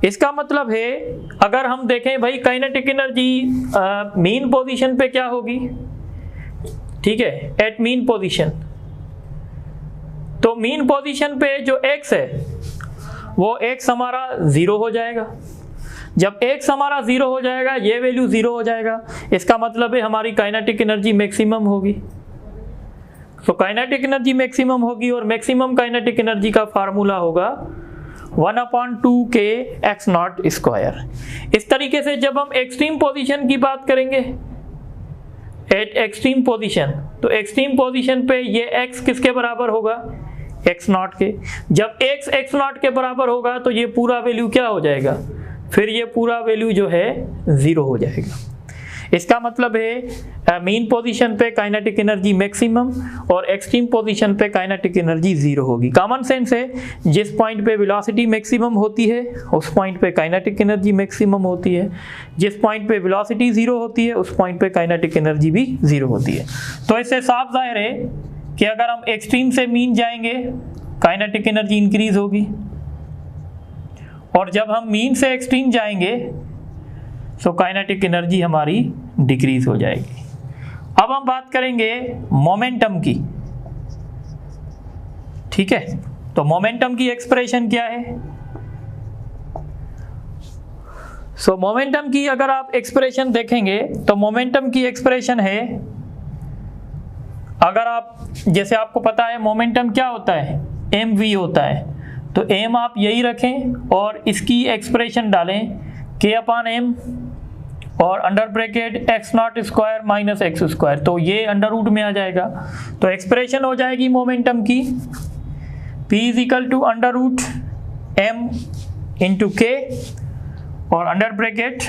इसका मतलब है अगर हम देखें भाई काइनेटिक एनर्जी मीन पोजीशन पे क्या होगी, ठीक है, एट मीन पोजीशन। तो मीन पोजीशन पे जो x है वो x हमारा 0 हो जाएगा। जब x हमारा 0 हो जाएगा, ये वैल्यू 0 हो जाएगा, इसका मतलब है हमारी काइनेटिक एनर्जी मैक्सिमम होगी। तो काइनेटिक एनर्जी मैक्सिमम होगी, और मैक्सिमम काइनेटिक एनर्जी का फार्मूला होगा 1/2k x नॉट स्क्वायर। इस तरीके से जब हम एक्सट्रीम पोजीशन की बात करेंगे, एट एक्सट्रीम पोजीशन, तो एक्सट्रीम पोजीशन पे ये x किसके बराबर होगा, x नॉट के। जब x नॉट के बराबर होगा तो ये पूरा वैल्यू क्या हो जाएगा, फिर ये पूरा वैल्यू जो है 0 हो जाएगा। इसका मतलब है मेन पोजीशन पे काइनेटिक एनर्जी मैक्सिमम और एक्सट्रीम पोजीशन पे काइनेटिक एनर्जी 0 होगी। कॉमन सेंस है, जिस पॉइंट पे वेलोसिटी मैक्सिमम होती है उस पॉइंट पे काइनेटिक एनर्जी मैक्सिमम होती है, जिस पॉइंट पे वेलोसिटी 0 होती है उस पॉइंट पे काइनेटिक एनर्जी भी 0 होती है। तो इससे साफ जाहिर है कि अगर हम एक्सट्रीम से मीन जाएंगे काइनेटिक एनर्जी इंक्रीज होगी, और जब हम मीन से एक्सट्रीम जाएंगे तो काइनेटिक एनर्जी हमारी डिक्रीज हो जाएगी। अब हम बात करेंगे मोमेंटम की, ठीक है। तो मोमेंटम की एक्सप्रेशन क्या है, सो मोमेंटम की अगर आप एक्सप्रेशन देखेंगे तो मोमेंटम की एक्सप्रेशन है, अगर आप, जैसे आपको पता है मोमेंटम क्या होता है, mv होता है, तो m आप यही रखें और इसकी एक्सप्रेशन डालें k/m और under bracket x naught square minus x square, तो ये अंडर रूट में आ जाएगा। तो एक्सप्रेशन हो जाएगी मोमेंटम की p is equal to under root m into k और under bracket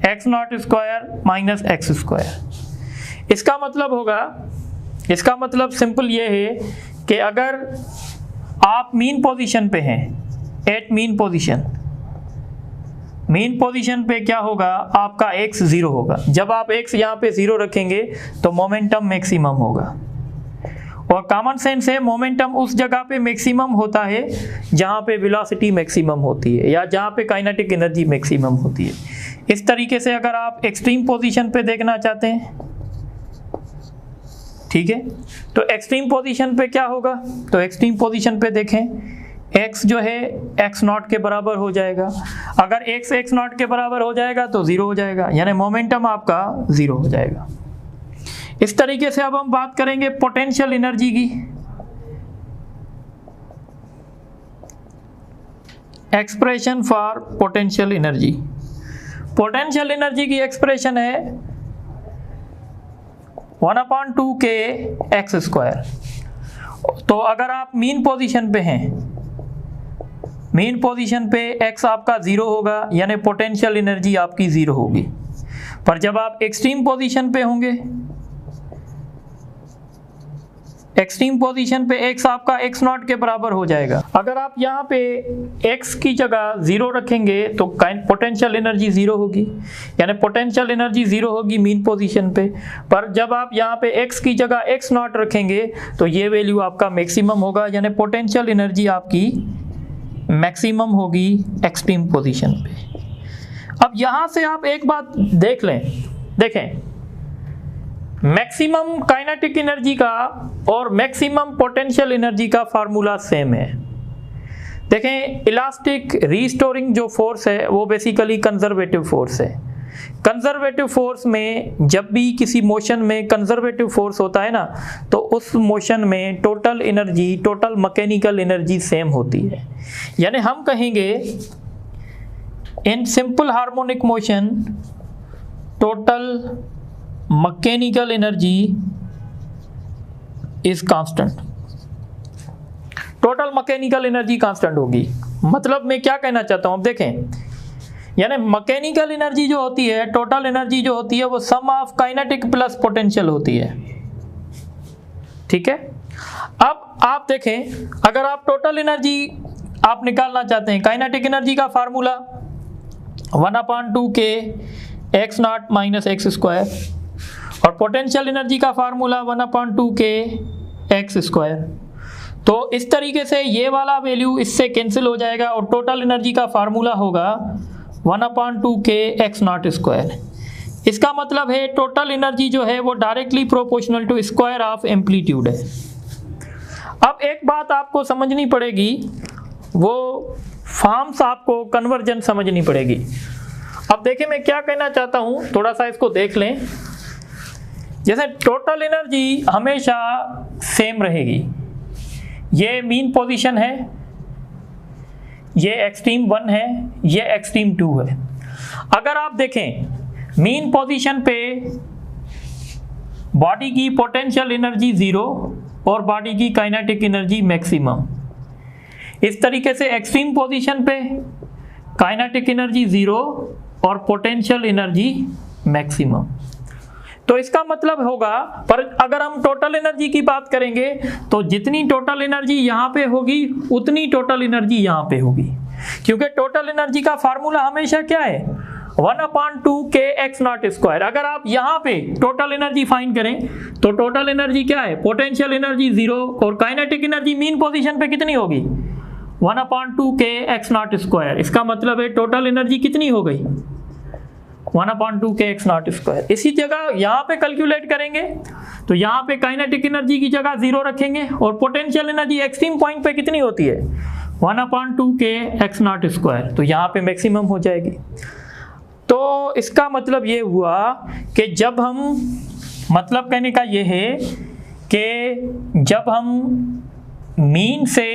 x naught square minus x square. इसका मतलब होगा, इसका मतलब सिंपल ये है कि अगर आप मीन पोजीशन पे हैं, at mean position, mean position पे क्या होगा, आपका x 0 होगा। जब आप x यहाँ पे 0 रखेंगे तो मोमेंटम मैक्सिमम होगा, और कॉमन सेंस है मोमेंटम उस जगह पे मैक्सिमम होता है जहाँ पे वेलोसिटी मैक्सिमम होती है या जहाँ पे काइनेटिक एनर्जी मैक्सिमम होती है। इस तरीके से अगर आप एक्सट्रीम पोजीशन पे देखना चाहते हैं, ठीक है, तो एक्सट्रीम पोजीशन पे क्या होगा, तो एक्सट्रीम पोजीशन पे देखें x जो है x नॉट के बराबर हो जाएगा। अगर x नॉट के बराबर हो जाएगा तो 0 हो जाएगा, यानी मोमेंटम आपका 0 हो जाएगा। इस तरीके से अब हम बात करेंगे पोटेंशियल एनर्जी की। Expression for potential energy, potential energy की एक्सप्रेशन है 1/2k x स्क्वायर। तो अगर आप मीन पोजीशन पे हैं, मेन पोजीशन पे x आपका 0 होगा, यानी पोटेंशियल एनर्जी आपकी 0 होगी। पर जब आप एक्सट्रीम पोजीशन पे होंगे, एक्सट्रीम पोजीशन पे x आपका x नॉट के बराबर हो जाएगा। अगर आप यहाँ पे x की जगह 0 रखेंगे तो पोटेंशियल एनर्जी 0 होगी, यानी पोटेंशियल एनर्जी 0 होगी मीन पोजीशन पे। पर जब आप यहाँ पे x की जगह x नॉट रखेंगे तो ये वैल्यू आपका मैक्सिमम होगा, यानी पोटेंशियल एनर्जी आपकी मैक्सिमम होगी एक्सट्रीम पोजीशन पे। अब यहां से आप एक बात देख लें, देखें मैक्सिमम काइनेटिक एनर्जी का और मैक्सिमम पोटेंशियल एनर्जी का फार्मूला सेम है। देखें इलास्टिक रीस्टोरिंग जो फोर्स है वो बेसिकली कंजर्वेटिव फोर्स है। कंजर्वेटिव फोर्स में जब भी किसी मोशन में कंजर्वेटिव फोर्स होता है ना, तो उस मोशन में total energy, total mechanical energy same होती है। यानी हम कहेंगे in simple harmonic motion total mechanical energy is constant. Total mechanical energy constant होगी। मतलब मैं क्या कहना चाहता हूं, अब देखें, यानी मैकेनिकल एनर्जी जो होती है, टोटल एनर्जी जो होती है वो सम ऑफ काइनेटिक प्लस पोटेंशियल होती है, ठीक है। अब आप देखें, अगर आप टोटल एनर्जी आप निकालना चाहते हैं, काइनेटिक एनर्जी का formula 1/2k x not minus x square, और पोटेंशियल एनर्जी का फार्मूला 1/2k x स्क्वायर। तो इस तरीके से ये वाला वैल्यू इससे कैंसिल हो जाएगा और टोटल एनर्जी का फार्मूला होगा 1/2k x नॉट स्क्वायर। इसका मतलब है टोटल एनर्जी जो है वो directly proportional to square of amplitude है। अब एक बात आपको समझनी पड़ेगी, वो फॉर्म्स आपको कन्वर्जन समझनी पड़ेगी। अब देखिए मैं क्या कहना चाहता हूँ, थोड़ा सा इसको देख लें। जैसे टोटल एनर्जी हमेशा सेम रहेगी, ये मीन पोजीशन है, ये एक्सट्रीम 1 है, ये एक्सट्रीम 2 है। अगर आप देखें मीन पोजीशन पे बॉडी की पोटेंशियल एनर्जी 0 और बॉडी की काइनेटिक एनर्जी मैक्सिमम। इस तरीके से एक्सट्रीम पोजीशन पे काइनेटिक एनर्जी 0 और पोटेंशियल एनर्जी मैक्सिमम। तो इसका मतलब होगा, पर अगर हम टोटल एनर्जी की बात करेंगे तो जितनी टोटल एनर्जी यहाँ पे होगी उतनी टोटल एनर्जी यहाँ पे होगी, क्योंकि टोटल एनर्जी का फार्मूला हमेशा क्या है, 1/2 kx0²। अगर आप यहाँ पे टोटल एनर्जी फाइंड करें तो टोटल एनर्जी क्या है, पोटेंशियल एनर्जी 0 और काइनेटिक एनर्जी मीन पोजीशन पे कितनी होगी, 1/2 kx0²। इसका मतलब है टोटल एनर्जी कितनी हो गई, 1/2 kx0²। इसी जगह यहाँ पे कैलकुलेट करेंगे तो यहाँ पे काइनेटिक एनर्जी की जगह 0 रखेंगे और पोटेंशियल एनर्जी एक्सट्रीम पॉइंट पे कितनी होती है, 1/2 kx0²। तो यहाँ पे मैक्सिमम हो जाएगी। तो इसका मतलब ये हुआ कि जब हम, मतलब कहने का ये है कि जब हम मीन से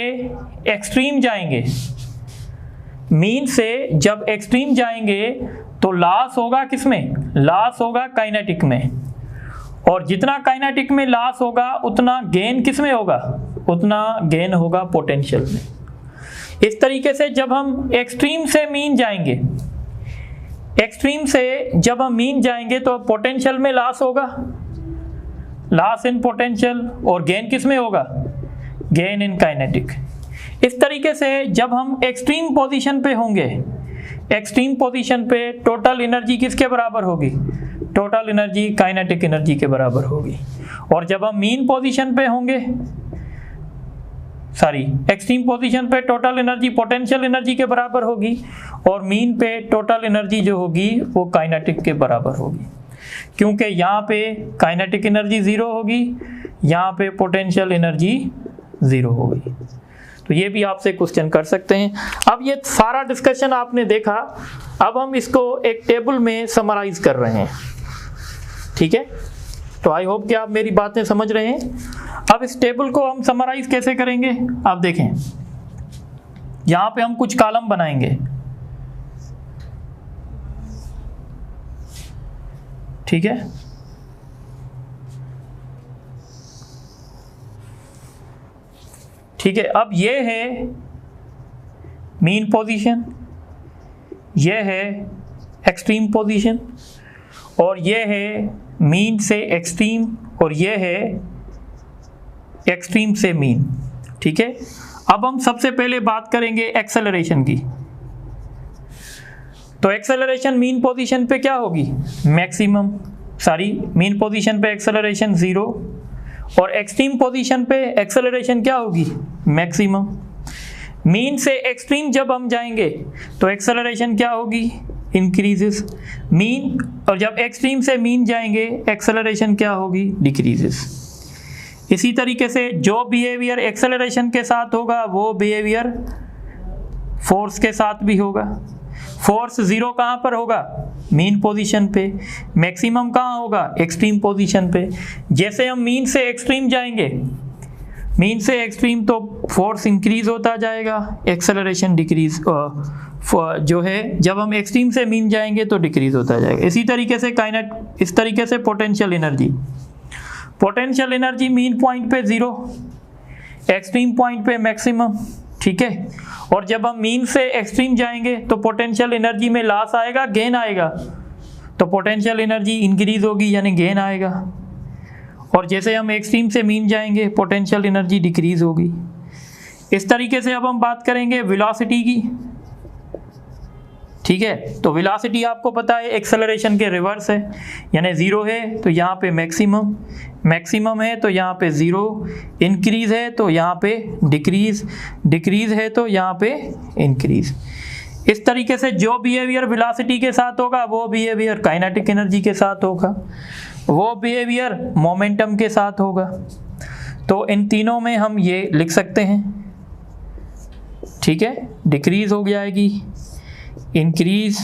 एक्सट्रीम जाएंगे, मीन से जब एक्सट्रीम जाएंगे तो लॉस होगा किसमें, लॉस होगा काइनेटिक में, और जितना काइनेटिक में लॉस होगा उतना गेन किसमें होगा, उतना गेन होगा पोटेंशियल में। इस तरीके से जब हम एक्सट्रीम से मीन जाएंगे, एक्सट्रीम से जब हम मीन जाएंगे तो पोटेंशियल में लॉस होगा, लॉस इन पोटेंशियल, और गेन किस में होगा, गेन इन काइनेटिक। इस तरीके से जब हम एक्सट्रीम पोजीशन पे होंगे, एक्सट्रीम पोजीशन पे टोटल एनर्जी किसके बराबर होगी, टोटल एनर्जी काइनेटिक एनर्जी के बराबर होगी। और जब हम मीन पोजीशन पे होंगे, एक्सट्रीम पोजीशन पे टोटल एनर्जी पोटेंशियल एनर्जी के बराबर होगी, और मीन पे टोटल एनर्जी जो होगी वो काइनेटिक के बराबर होगी, क्योंकि यहाँ पे काइनेटिक एनर्जी 0 होगी, यहाँ पे पोटेंशियल एनर्जी 0 होगी। तो ये भी आपसे क्वेश्चन कर सकते हैं। अब ये सारा डिस्कशन आपने देखा, अब हम इसको एक टेबल में समराइज कर रहे हैं, ठीक है। तो आई होप कि आप मेरी बातें समझ रहे हैं। अब इस टेबल को हम समराइज कैसे करेंगे, आप देखें, यहाँ पे हम कुछ कॉलम बनाएंगे, ठीक है। ठीक है, अब ये है मीन पोजीशन, ये है एक्सट्रीम पोजीशन, और ये है मीन से एक्सट्रीम, और ये है एक्सट्रीम से मीन, ठीक है। अब हम सबसे पहले बात करेंगे एक्सेलरेशन की। तो एक्सेलरेशन मीन पोजीशन पे क्या होगी, मैक्सिमम, मीन पोजीशन पे एक्सेलरेशन 0, और एक्सट्रीम पोजीशन पे एक्सेलरेशन क्या होगी, मैक्सिमम। मीन से एक्सट्रीम जब हम जाएंगे तो एक्सेलरेशन क्या होगी, इंक्रीजेस मीन, और जब एक्सट्रीम से मीन जाएंगे एक्सेलरेशन क्या होगी, डिक्रीजेस। इसी तरीके से जो बिहेवियर एक्सेलरेशन के साथ होगा वो बिहेवियर फोर्स के साथ भी होगा। फोर्स 0 कहाँ पर होगा, मीन पोजीशन पे, मैक्सिमम कहाँ होगा, एक्सट्रीम पोजीशन पे। जैसे हम मीन से एक्सट्रीम जाएंगे, मीन से एक्सट्रीम, तो फोर्स इंक्रीज होता जाएगा, एक्सेलरेशन डिक्रीज जो है, जब हम एक्सट्रीम से मीन जाएंगे तो डिक्रीज होता जाएगा। इसी तरीके से इस तरीके से potential energy, potential energy mean point पे 0, एक्सट्रीम पॉइंट पे मैक्सिमम, ठीक है। और जब हम मीन से एक्सट्रीम जाएंगे तो पोटेंशियल एनर्जी में लॉस आएगा, गेन आएगा, तो पोटेंशियल एनर्जी इंक्रीज होगी यानी गेन आएगा। और जैसे हम एक्सट्रीम से मीन जाएंगे पोटेंशियल एनर्जी डिक्रीज होगी। इस तरीके से अब हम बात करेंगे वेलोसिटी की, ठीक है। तो वेलोसिटी आपको पता है एक्सेलरेशन के रिवर्स है, यानी 0 है तो यहाँ पे मैक्सिमम, मैक्सिमम है तो यहाँ पे 0, इंक्रीज है तो यहाँ पे डिक्रीज, डिक्रीज है तो यहाँ पे इंक्रीज। इस तरीके से जो बिहेवियर वेलोसिटी के साथ होगा वो बिहेवियर काइनेटिक एनर्जी के साथ होगा, वो बिहेवियर मोमेंटम के साथ होगा। तो इन तीनों में हम ये लिख सकते हैं, ठीक है। डिक्रीज हो जाएगी, इंक्रीज,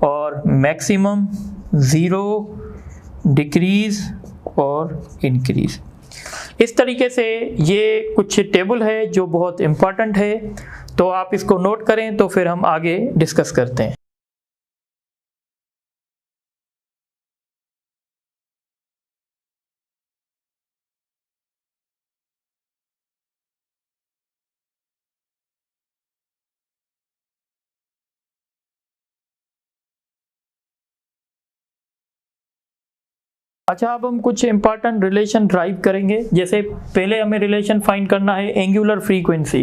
और मैक्सिमम, 0, डिक्रीज और इंक्रीज। इस तरीके से ये कुछ टेबल है जो बहुत इम्पॉर्टेंट है, तो आप इसको नोट करें तो फिर हम आगे डिस्कस करते हैं। अच्छा, अब हम कुछ इंपॉर्टेंट रिलेशन ड्राइव करेंगे। जैसे पहले हमें रिलेशन फाइंड करना है एंगुलर फ्रीक्वेंसी।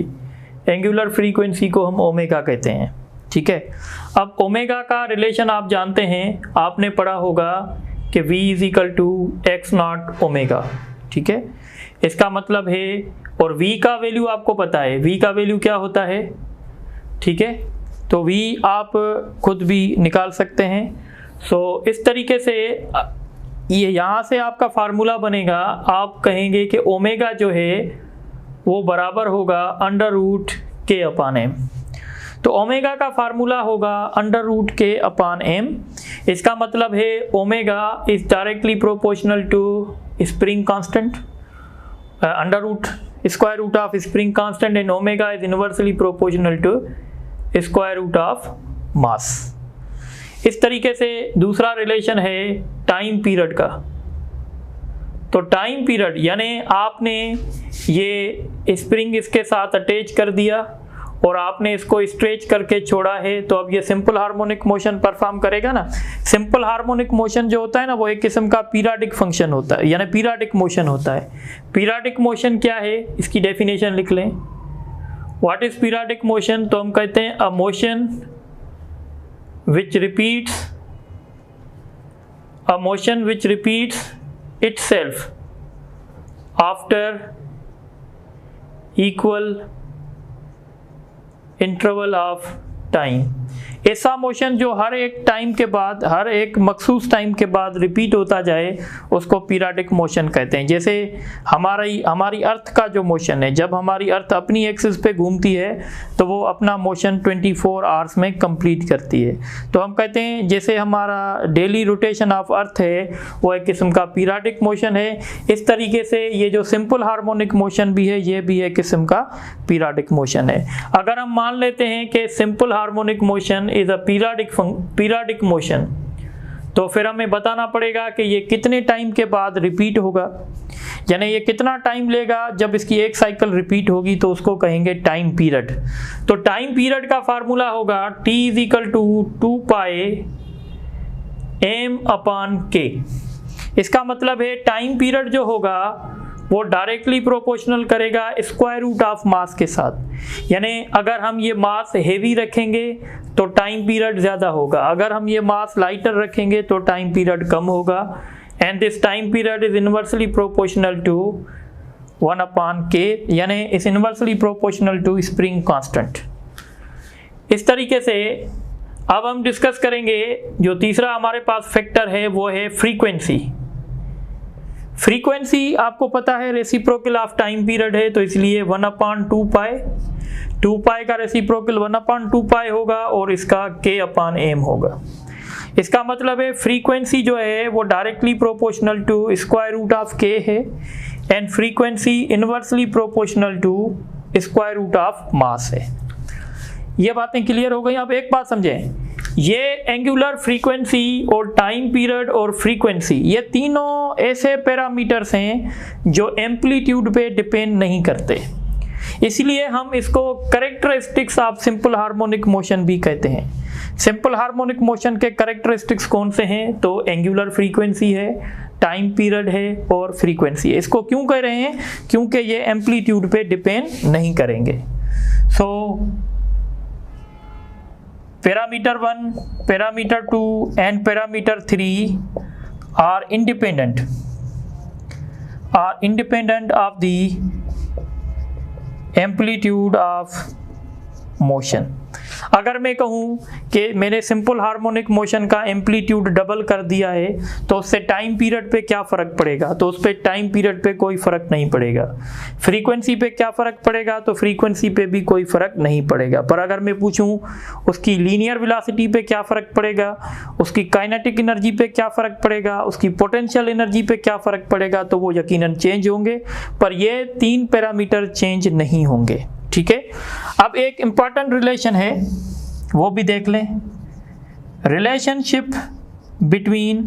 एंगुलर फ्रीक्वेंसी को हम ओमेगा कहते हैं, ठीक है। अब ओमेगा का रिलेशन आप जानते हैं, आपने पढ़ा होगा कि v is equal to x naught omega, ठीक है। इसका मतलब है, और v का वैल्यू आपको पता है, v का वैल्यू क्या होता है, ठीक है। तो v आप खुद भी निकाल सकते हैं। सो इस तरीके से ये यहाँ से आपका फार्मूला बनेगा। आप कहेंगे कि ओमेगा जो है वो बराबर होगा under root k upon m. तो ओमेगा का फार्मूला होगा under root k upon m. इसका मतलब है omega is directly proportional to spring constant, under root square root of spring constant, and omega is inversely proportional to square root of mass. इस तरीके से दूसरा relation है time period का। तो टाइम पीरियड यानी आपने ये स्प्रिंग इसके साथ अटैच कर दिया और आपने इसको स्ट्रेच करके छोड़ा है, तो अब ये सिंपल हार्मोनिक मोशन परफॉर्म करेगा ना। सिंपल हार्मोनिक मोशन जो होता है ना, वो एक किस्म का पीरियडिक फंक्शन होता है, यानी पीरियडिक मोशन होता है। पीरियडिक मोशन क्या है, इसकी डेफिनेशन लिख लें। What is periodic motion? तो हम कहते हैं a motion which repeats itself after equal interval of time। ऐसा मोशन जो हर एक टाइम के बाद, हर एक मखसूस टाइम के बाद रिपीट होता जाए, उसको पीरियडिक मोशन कहते हैं। जैसे हमारी अर्थ का जो मोशन है, जब हमारी अर्थ अपनी एक्सिस पे घूमती है तो वो अपना मोशन 24 आवर्स में कंप्लीट करती है। तो हम कहते हैं जैसे हमारा डेली रोटेशन ऑफ अर्थ है वो एक किस्म का पीरियडिक मोशन है। इस तरीके से ये जो सिंपल हार्मोनिक मोशन भी है, ये भी एक किस्म का पीरियडिक मोशन है। अगर हम मान लेते हैं कि simple harmonic motion is a periodic motion, तो फिर हमें बताना पड़ेगा कि ये कितने टाइम के बाद रिपीट होगा, यानी ये कितना टाइम लेगा जब इसकी एक साइकिल रिपीट होगी, तो उसको कहेंगे टाइम पीरियड। तो टाइम पीरियड का फार्मूला होगा T is equal to 2 pi m upon k। इसका मतलब है टाइम पीरियड जो होगा वो डायरेक्टली प्रोपोर्शनल करेगा स्क्वायर रूट ऑफ मास के साथ। यानी अगर हम ये मास हेवी रखेंगे तो टाइम पीरियड ज़्यादा होगा, अगर हम ये मास लाइटर रखेंगे तो टाइम पीरियड कम होगा। And this time period is inversely proportional to 1 upon k, यानी is inversely proportional to spring constant. इस तरीके से अब हम डिस्कस करेंगे जो तीसरा हमारे पास फैक्टर है, वो है फ्रीक्वेंसी। फ्रीक्वेंसी आपको पता है रेसिप्रोकल ऑफ टाइम पीरियड है, तो इसलिए 1 अपान 2 पाई, 2 पाई का रेसिप्रोकल 1 अपान 2 पाई होगा और इसका k अपान m होगा। इसका मतलब है फ्रीक्वेंसी जो है वो directly proportional to square root of k है, and frequency inversely proportional to square root of mass है। ये बातें क्लियर हो गई। अब एक बात समझें, ये एंगुलर फ्रीक्वेंसी और टाइम पीरियड और फ्रीक्वेंसी, ये तीनों ऐसे पैरामीटर्स हैं जो एम्पलीट्यूड पे डिपेंड नहीं करते, इसलिए हम इसको characteristics of simple harmonic motion भी कहते हैं। सिंपल हार्मोनिक मोशन के कैरेक्टरिस्टिक्स कौन से हैं? तो एंगुलर फ्रीक्वेंसी है, टाइम पीरियड है और फ्रीक्वेंसी है। इसको क्यों कह रहे हैं? क्योंकि ये एम्पलीट्यूड पे डिपेंड नहीं करेंगे। सो parameter 1, parameter 2 and parameter 3 are independent of the amplitude of motion। अगर मैं कहूँ कि मैंने सिंपल हार्मोनिक मोशन का एम्पलीट्यूड डबल कर दिया है तो उससे टाइम पीरियड पे क्या फ़र्क पड़ेगा, तो उस पर टाइम पीरियड पे कोई फ़र्क नहीं पड़ेगा। फ्रीक्वेंसी पे क्या फ़र्क पड़ेगा, तो फ्रीक्वेंसी पे भी कोई फ़र्क नहीं पड़ेगा। पर अगर मैं पूछूँ उसकी लीनियर वेलोसिटी पे क्या फ़र्क पड़ेगा, उसकी काइनेटिक एनर्जी पे क्या फ़र्क पड़ेगा, उसकी पोटेंशियल एनर्जी पे क्या फ़र्क पड़ेगा, तो वो यकीनन चेंज होंगे, पर ये 3 पैरामीटर चेंज नहीं होंगे। ठीक है। अब एक इम्पॉर्टेंट रिलेशन है, वो भी देख लें। Relationship between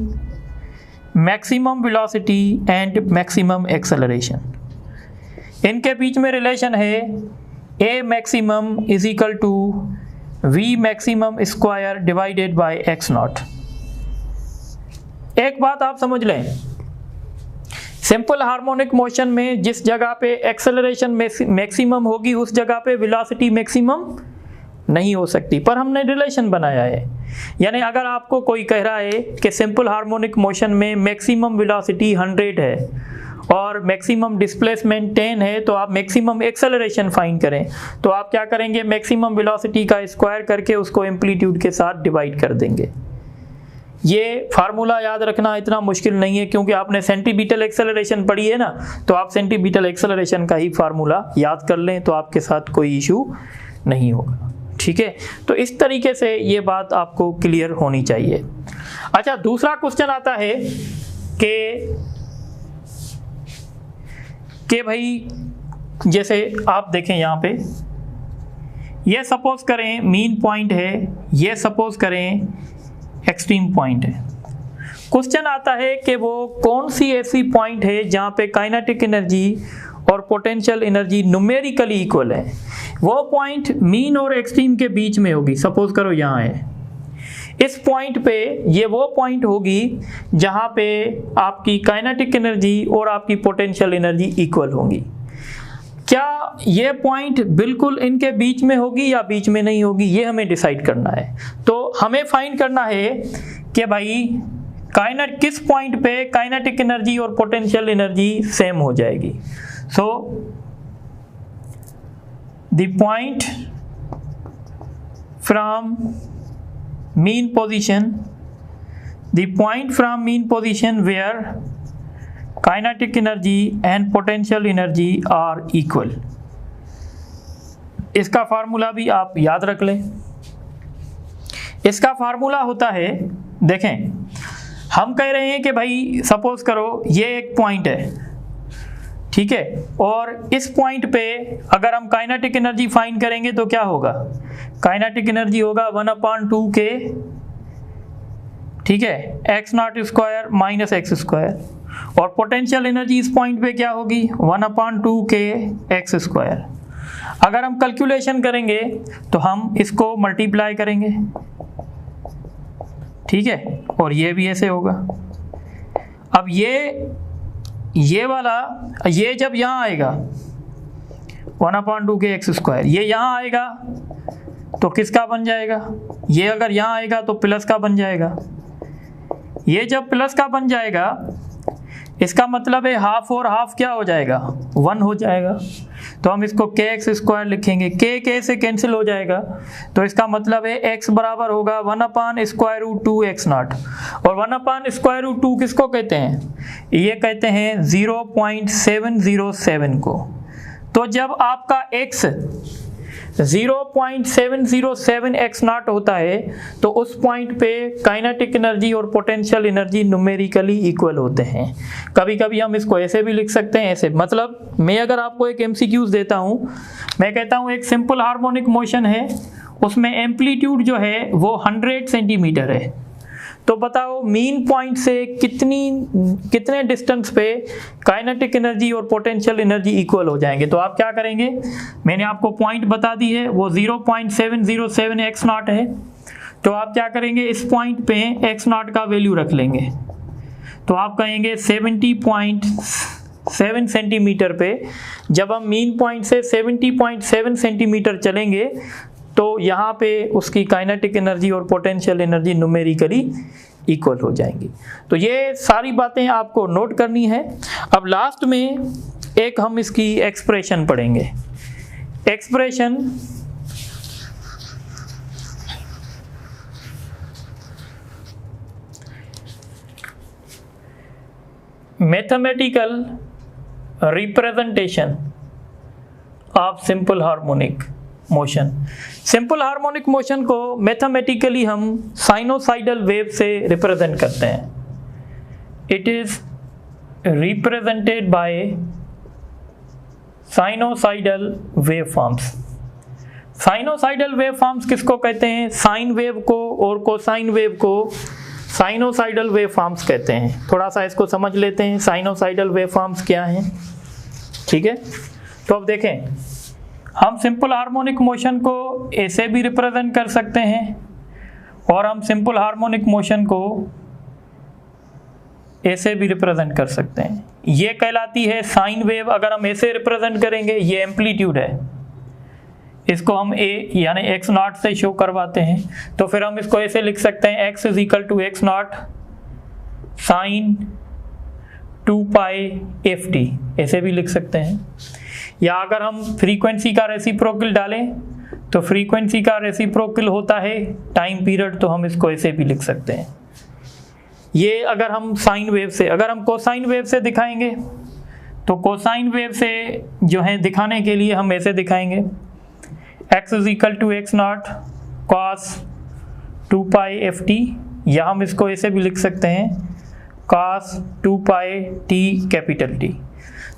maximum velocity and maximum acceleration. इनके बीच में रिलेशन है A maximum is equal to V maximum square divided by X naught. एक बात आप समझ लें, सिंपल हार्मोनिक मोशन में जिस जगह पे एक्सेलरेशन मैक्सिमम होगी उस जगह पे वेलोसिटी मैक्सिमम नहीं हो सकती, पर हमने रिलेशन बनाया है। यानी अगर आपको कोई कह रहा है कि सिंपल हार्मोनिक मोशन में मैक्सिमम वेलोसिटी 100 है और मैक्सिमम डिस्प्लेसमेंट 10 है, तो आप मैक्सिमम एक्सेलरेशन फाइंड करें, तो आप क्या करेंगे, मैक्सिमम वेलोसिटी का स्क्वायर करके उसको एम्पलीट्यूड के साथ डिवाइड कर देंगे। ये फार्मूला याद रखना इतना मुश्किल नहीं है, क्योंकि आपने सेंटीमीटर एक्सेलरेशन पढ़ी है ना, तो आप सेंटीमीटर एक्सेलरेशन का ही फार्मूला याद कर लें तो आपके साथ कोई इशू नहीं होगा। ठीक है, तो इस तरीके से ये बात आपको क्लियर होनी चाहिए। अच्छा, दूसरा क्वेश्चन आता है कि भाई जैसे आप देखें यहाँ पे, ये सपोज करें मीन पॉइंट है, ये सपोज करें एक्सट्रीम पॉइंट है। क्वेश्चन आता है कि वो कौन सी ऐसी पॉइंट है जहाँ पे काइनेटिक एनर्जी और पोटेंशियल एनर्जी न्यूमेरिकली इक्वल है। वो पॉइंट मीन और एक्सट्रीम के बीच में होगी। सपोज करो यहाँ है, इस पॉइंट पे ये वो पॉइंट होगी जहाँ पे आपकी काइनेटिक एनर्जी और आपकी पोटेंशियल एनर्जी इक्वल होंगी। क्या ये पॉइंट बिल्कुल इनके बीच में होगी या बीच में नहीं होगी, ये हमें डिसाइड करना है। तो हमें फाइंड करना है कि भाई किस पॉइंट पे काइनेटिक एनर्जी और पोटेंशियल एनर्जी सेम हो जाएगी। So the point from mean position where kinetic energy and potential energy are equal. इसका फार्मूला भी आप याद रख लें। इसका फार्मूला होता है, देखें हम कह रहे हैं कि भाई सपोज करो ये एक पॉइंट है, ठीक है, और इस पॉइंट पे अगर हम काइनेटिक एनर्जी फाइंड करेंगे तो क्या होगा, काइनेटिक एनर्जी होगा 1/2k, ठीक है, x not square minus x square, और पोटेंशियल एनर्जी इस पॉइंट पे क्या होगी 1/2k एक्स स्क्वायर। अगर हम कैलकुलेशन करेंगे तो हम इसको मल्टीप्लाई करेंगे, ठीक है, और ये भी ऐसे होगा। अब ये वाला ये जब यहाँ आएगा 1/2k एक्स स्क्वायर, ये यहाँ आएगा तो किसका बन जाएगा, ये अगर यहाँ आएगा तो प्लस का बन जाएगा। ये जब प्लस का बन जाएगा इसका मतलब है हाफ और हाफ क्या हो जाएगा 1 हो जाएगा, तो हम इसको k एक्स स्क्वायर लिखेंगे, k से कैंसिल हो जाएगा, तो इसका मतलब है x बराबर होगा 1/√2 x नॉट। और 1/√2 किसको कहते हैं, ये कहते हैं 0.707 को। तो जब आपका x 0.707 x नॉट होता है तो उस पॉइंट पे काइनेटिक एनर्जी और पोटेंशियल एनर्जी न्यूमेरिकली इक्वल होते हैं। कभी कभी हम इसको ऐसे भी लिख सकते हैं, ऐसे, मतलब मैं अगर आपको एक MCQs देता हूँ, मैं कहता हूँ एक सिंपल हार्मोनिक मोशन है, उसमें एम्पलीट्यूड जो है वो 100 सेंटीमीटर है, तो बताओ मीन पॉइंट से कितने डिस्टेंस पे काइनेटिक एनर्जी और पोटेंशियल एनर्जी इक्वल हो जाएंगे। तो आप क्या करेंगे, मैंने आपको पॉइंट बता दी है, वो 0.707 एक्स नॉट है, तो आप क्या करेंगे, इस पॉइंट पे एक्स नॉट का वैल्यू रख लेंगे, तो आप कहेंगे 70.7 सेंटीमीटर पे जब हम मीन पॉइंट से 70.7 सेंटीमीटर चलेंगे तो यहाँ पे उसकी काइनेटिक एनर्जी और पोटेंशियल एनर्जी न्यूमेरिकली इक्वल हो जाएंगी। तो ये सारी बातें आपको नोट करनी है। अब लास्ट में एक हम इसकी एक्सप्रेशन पढ़ेंगे। Expression mathematical representation of simple harmonic motion. Simple harmonic motion को मैथमेटिकली हम साइनोसाइडल वेव से रिप्रेजेंट करते हैं। It is represented by sinusoidal wave forms. Sinusoidal wave forms किसको कहते हैं? साइन वेव को और कोसाइन वेव को साइनोसाइडल वेव फॉर्म्स कहते हैं। थोड़ा सा इसको समझ लेते हैं, साइनोसाइडल वेव फॉर्म्स क्या हैं। ठीक है, तो अब देखें, हम सिंपल हार्मोनिक मोशन को ऐसे भी रिप्रेजेंट कर सकते हैं और हम सिंपल हार्मोनिक मोशन को ऐसे भी रिप्रेजेंट कर सकते हैं। ये कहलाती है साइन वेव। अगर हम ऐसे रिप्रेजेंट करेंगे, ये एम्पलीट्यूड है, इसको हम ए यानी एक्स नॉट से शो करवाते हैं, तो फिर हम इसको ऐसे लिख सकते हैं x is equal to x naught sine 2 pi f t, ऐसे भी लिख सकते हैं। या अगर हम फ्रीक्वेंसी का रेसिप्रोकल डालें तो फ्रीक्वेंसी का रेसिप्रोकल होता है टाइम पीरियड, तो हम इसको ऐसे भी लिख सकते हैं। ये अगर हम साइन वेव से, अगर हम कोसाइन वेव से दिखाएंगे तो कोसाइन वेव से जो है दिखाने के लिए हम ऐसे दिखाएंगे x is equal to x naught cos 2 pi f t, या हम इसको ऐसे भी लिख सकते हैं cos 2 pi t capital t.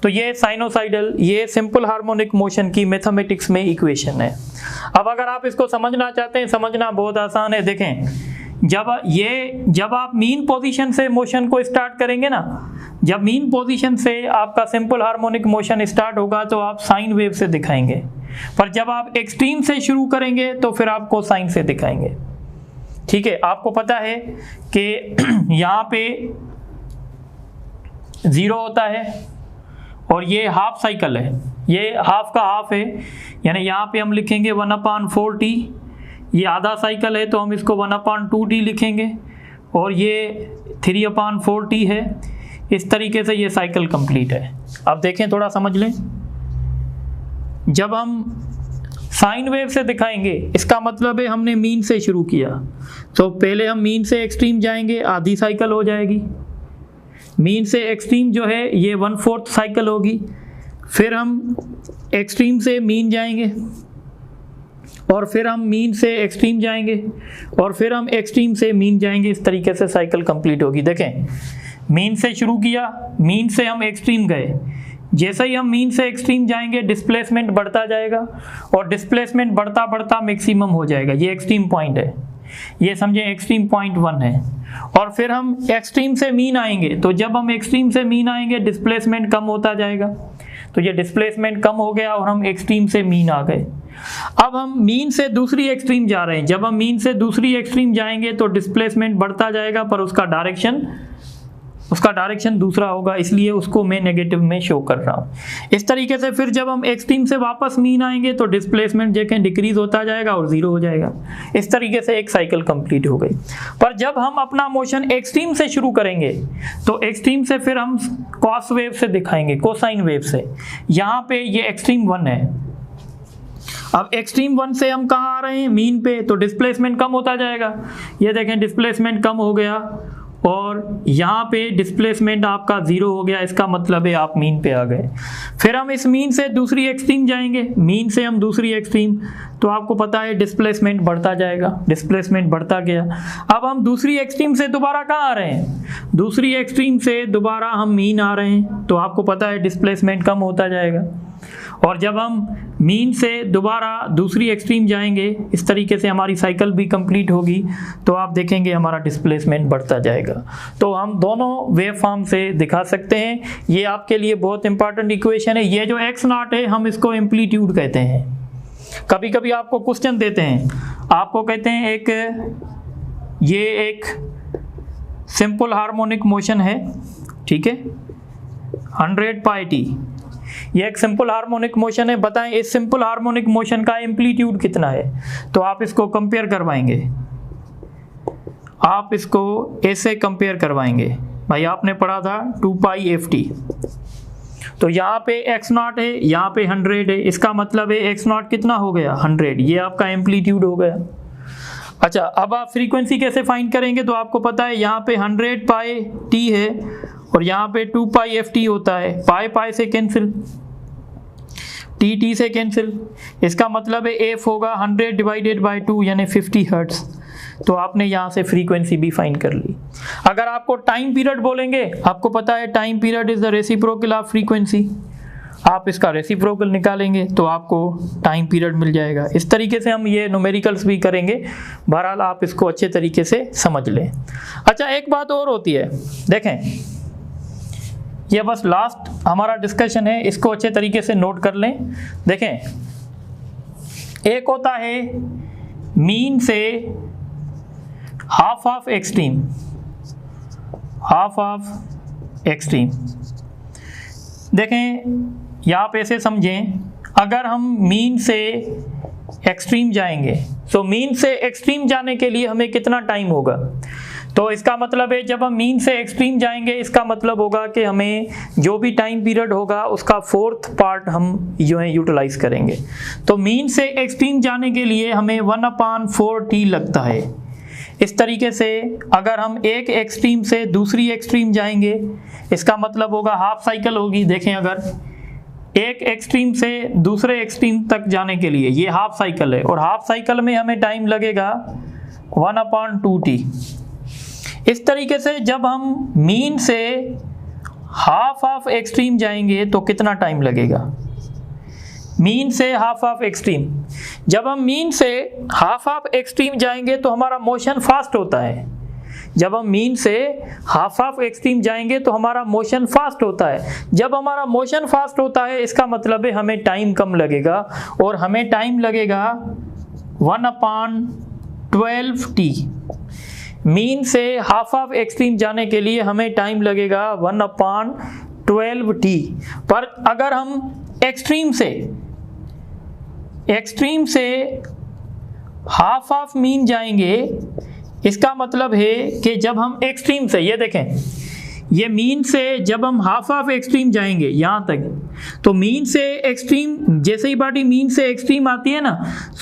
तो ये साइनोसाइडल, ये सिंपल हार्मोनिक मोशन की मैथमेटिक्स में इक्वेशन है। अब अगर आप इसको समझना चाहते हैं, समझना बहुत आसान है। देखें, जब आप मीन पोजीशन से मोशन को स्टार्ट करेंगे ना, जब मीन पोजीशन से आपका सिंपल हार्मोनिक मोशन स्टार्ट होगा तो आप साइन वेव से दिखाएंगे, पर जब आप एक्सट्रीम से शुरू करेंगे तो फिर आप कोसाइन से दिखाएंगे। ठीक है, आपको पता है कि यहाँ पे 0 होता है और ये हाफ साइकिल है, ये हाफ का हाफ है, यानी यहाँ पे हम लिखेंगे 1/4t। ये आधा साइकिल है तो हम इसको 1/2t लिखेंगे, और ये 3/4t है। इस तरीके से ये साइकिल कंप्लीट है। अब देखें, थोड़ा समझ लें, जब हम साइन वेव से दिखाएंगे, इसका मतलब है हमने मीन से शुरू किया, तो पहले हम मीन से एक्सट्रीम जाएंगे, आधी साइकिल हो जाएगी। मीन से एक्सट्रीम जो है ये 1/4 साइकिल होगी। फिर हम एक्सट्रीम से मीन जाएंगे, और फिर हम मीन से एक्सट्रीम जाएंगे, और फिर हम एक्सट्रीम से मीन जाएंगे। इस तरीके से साइकिल कंप्लीट होगी। देखें, मीन से शुरू किया, मीन से हम एक्सट्रीम गए, जैसे ही हम मीन से एक्सट्रीम जाएंगे डिस्प्लेसमेंट बढ़ता जाएगा, और डिस्प्लेसमेंट बढ़ता बढ़ता मैक्सिमम हो जाएगा। ये एक्सट्रीम पॉइंट है, ये समझें एक्सट्रीम पॉइंट 1 है। और फिर हम एक्सट्रीम से मीन आएंगे, तो जब हम एक्सट्रीम से मीन आएंगे डिस्प्लेसमेंट कम होता जाएगा, तो ये डिस्प्लेसमेंट कम हो गया और हम एक्सट्रीम से मीन आ गए। अब हम मीन से दूसरी एक्सट्रीम जा रहे हैं, जब हम मीन से दूसरी एक्सट्रीम जाएंगे तो डिस्प्लेसमेंट बढ़ता जाएगा, पर उसका डायरेक्शन दूसरा होगा, इसलिए उसको मैं नेगेटिव में शो कर रहा हूँ। इस तरीके से फिर जब हम एक्सट्रीम से वापस मीन आएंगे तो डिस्प्लेसमेंट देखें डिक्रीज होता जाएगा और 0 हो जाएगा। इस तरीके से एक साइकिल कंप्लीट हो गई। पर जब हम अपना मोशन एक्सट्रीम से शुरू करेंगे तो एक्सट्रीम से फिर हम कॉस वेव से दिखाएंगे, कोसाइन वेव से। यहाँ पे ये एक्सट्रीम 1 है। अब एक्सट्रीम 1 से हम कहाँ आ रहे हैं? मीन पे, तो डिस्प्लेसमेंट कम होता जाएगा। ये देखें डिस्प्लेसमेंट कम हो गया, और यहाँ पे डिस्प्लेसमेंट आपका 0 हो गया, इसका मतलब है आप मीन पे आ गए। फिर हम इस मीन से दूसरी एक्सट्रीम जाएंगे, मीन से हम दूसरी एक्सट्रीम, तो आपको पता है डिस्प्लेसमेंट बढ़ता जाएगा, डिस्प्लेसमेंट बढ़ता गया। अब हम दूसरी एक्सट्रीम से दोबारा कहाँ आ रहे हैं? दूसरी एक्सट्रीम से दोबारा हम मीन आ रहे हैं, तो आपको पता है डिस्प्लेसमेंट कम होता जाएगा। और जब हम मीन से दोबारा दूसरी एक्सट्रीम जाएंगे, इस तरीके से हमारी साइकिल भी कंप्लीट होगी, तो आप देखेंगे हमारा डिस्प्लेसमेंट बढ़ता जाएगा। तो हम दोनों वेव फॉर्म से दिखा सकते हैं। ये आपके लिए बहुत इंपॉर्टेंट इक्वेशन है। ये जो एक्स नॉट है हम इसको एम्पलीट्यूड कहते हैं। कभी कभी आपको क्वेश्चन देते हैं, आपको कहते हैं ये एक सिंपल हार्मोनिक मोशन है, ठीक है, 100 पाई टी। ये एक सिंपल हार्मोनिक मोशन है, बताएं इस सिंपल हार्मोनिक मोशन का एम्पलीट्यूड कितना है? तो आप इसको कंपेयर करवाएंगे, आप इसको ऐसे कंपेयर करवाएंगे। भाई आपने पढ़ा था 2 पाई एफ टी, तो यहाँ पे एक्स नॉट है, यहाँ पे 100 है, इसका मतलब है एक्स नॉट कितना हो गया? 100। ये आपका एम्पलीट्यूड हो गया। अच्छा, अब आप फ्रीक्वेंसी कैसे फाइंड करेंगे? तो आपको पता है यहाँ पे 100 पाई टी है और यहाँ पे 2 पाई ft होता है, पाई पाई से कैंसिल, टी टी से कैंसिल, इसका मतलब है f होगा 100 डिवाइडेड बाई 2 यानी 50 हर्ट्ज। तो आपने यहाँ से फ्रीक्वेंसी भी फाइंड कर ली। अगर आपको टाइम पीरियड बोलेंगे, आपको पता है time period is the reciprocal of frequency, आप इसका रेसिप्रोकल निकालेंगे तो आपको टाइम पीरियड मिल जाएगा। इस तरीके से हम ये न्यूमेरिकल्स भी करेंगे, बहरहाल आप इसको अच्छे तरीके से समझ लें। अच्छा, एक बात और होती है, देखें ये बस लास्ट हमारा डिस्कशन है, इसको अच्छे तरीके से नोट कर लें। देखें, एक होता है मीन से half of extreme, half of extreme. देखें यहाँ पे ऐसे समझें, अगर हम मीन से एक्सट्रीम जाएंगे तो मीन से एक्सट्रीम जाने के लिए हमें कितना टाइम होगा, तो इसका मतलब है जब हम मीन से एक्सट्रीम जाएंगे इसका मतलब होगा कि हमें जो भी टाइम पीरियड होगा उसका 4th पार्ट हम जो है यूटिलाइज करेंगे। तो मीन से एक्सट्रीम जाने के लिए हमें 1/4t लगता है। इस तरीके से अगर हम एक एक्सट्रीम से दूसरी एक्सट्रीम जाएंगे इसका मतलब होगा हाफ साइकिल होगी। देखें, अगर एक एक्सट्रीम से दूसरे एक्सट्रीम तक जाने के लिए ये हाफ साइकिल है और हाफ साइकिल में हमें टाइम लगेगा 1/2t। इस तरीके से जब हम मीन से हाफ ऑफ एक्सट्रीम जाएंगे तो कितना टाइम लगेगा, मीन से हाफ ऑफ एक्सट्रीम। जब हम मीन से हाफ ऑफ एक्सट्रीम जाएंगे तो हमारा मोशन फास्ट होता है, जब हम मीन से हाफ ऑफ एक्सट्रीम जाएंगे तो हमारा मोशन फास्ट होता है। जब हमारा मोशन फास्ट होता है इसका मतलब है हमें टाइम कम लगेगा और हमें टाइम लगेगा 1/12t। मीन से हाफ ऑफ एक्सट्रीम जाने के लिए हमें टाइम लगेगा 1/12t। पर अगर हम एक्सट्रीम से हाफ ऑफ मीन जाएंगे इसका मतलब है कि जब हम एक्सट्रीम से, ये देखें, ये मीन से जब हम हाफ ऑफ एक्सट्रीम जाएंगे यहाँ तक, तो मीन से एक्सट्रीम, जैसे ही बॉडी मीन से एक्सट्रीम आती है ना,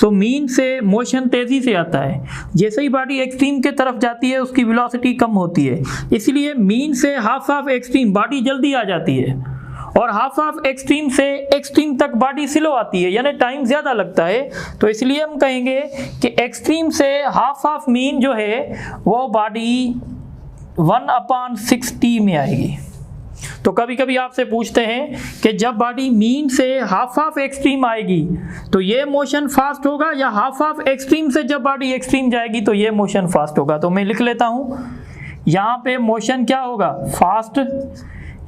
तो मीन से मोशन तेज़ी से आता है, जैसे ही बॉडी एक्सट्रीम के तरफ जाती है उसकी वेलोसिटी कम होती है। इसलिए मीन से हाफ ऑफ एक्सट्रीम बॉडी जल्दी आ जाती है और हाफ ऑफ एक्सट्रीम से एक्सट्रीम तक बॉडी स्लो आती है, यानी टाइम ज़्यादा लगता है। तो इसलिए हम कहेंगे कि एक्सट्रीम से हाफ ऑफ मीन जो है वो बॉडी 1/6t में आएगी। तो कभी कभी आपसे पूछते हैं कि जब बॉडी मीन से हाफ ऑफ एक्सट्रीम आएगी तो ये मोशन फास्ट होगा या हाफ ऑफ एक्सट्रीम से जब बॉडी एक्सट्रीम जाएगी तो ये मोशन फास्ट होगा। तो मैं लिख लेता हूँ, यहाँ पे मोशन क्या होगा, फास्ट,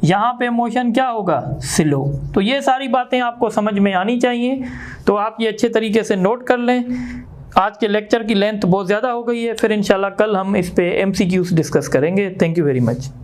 यहाँ पे मोशन क्या होगा, स्लो। तो ये सारी बातें आपको समझ में आनी चाहिए, तो आप ये अच्छे तरीके से नोट कर लें। आज के लेक्चर की लेंथ बहुत ज़्यादा हो गई है, फिर इंशाल्लाह कल हम इस पे MCQs डिस्कस करेंगे। Thank you very much.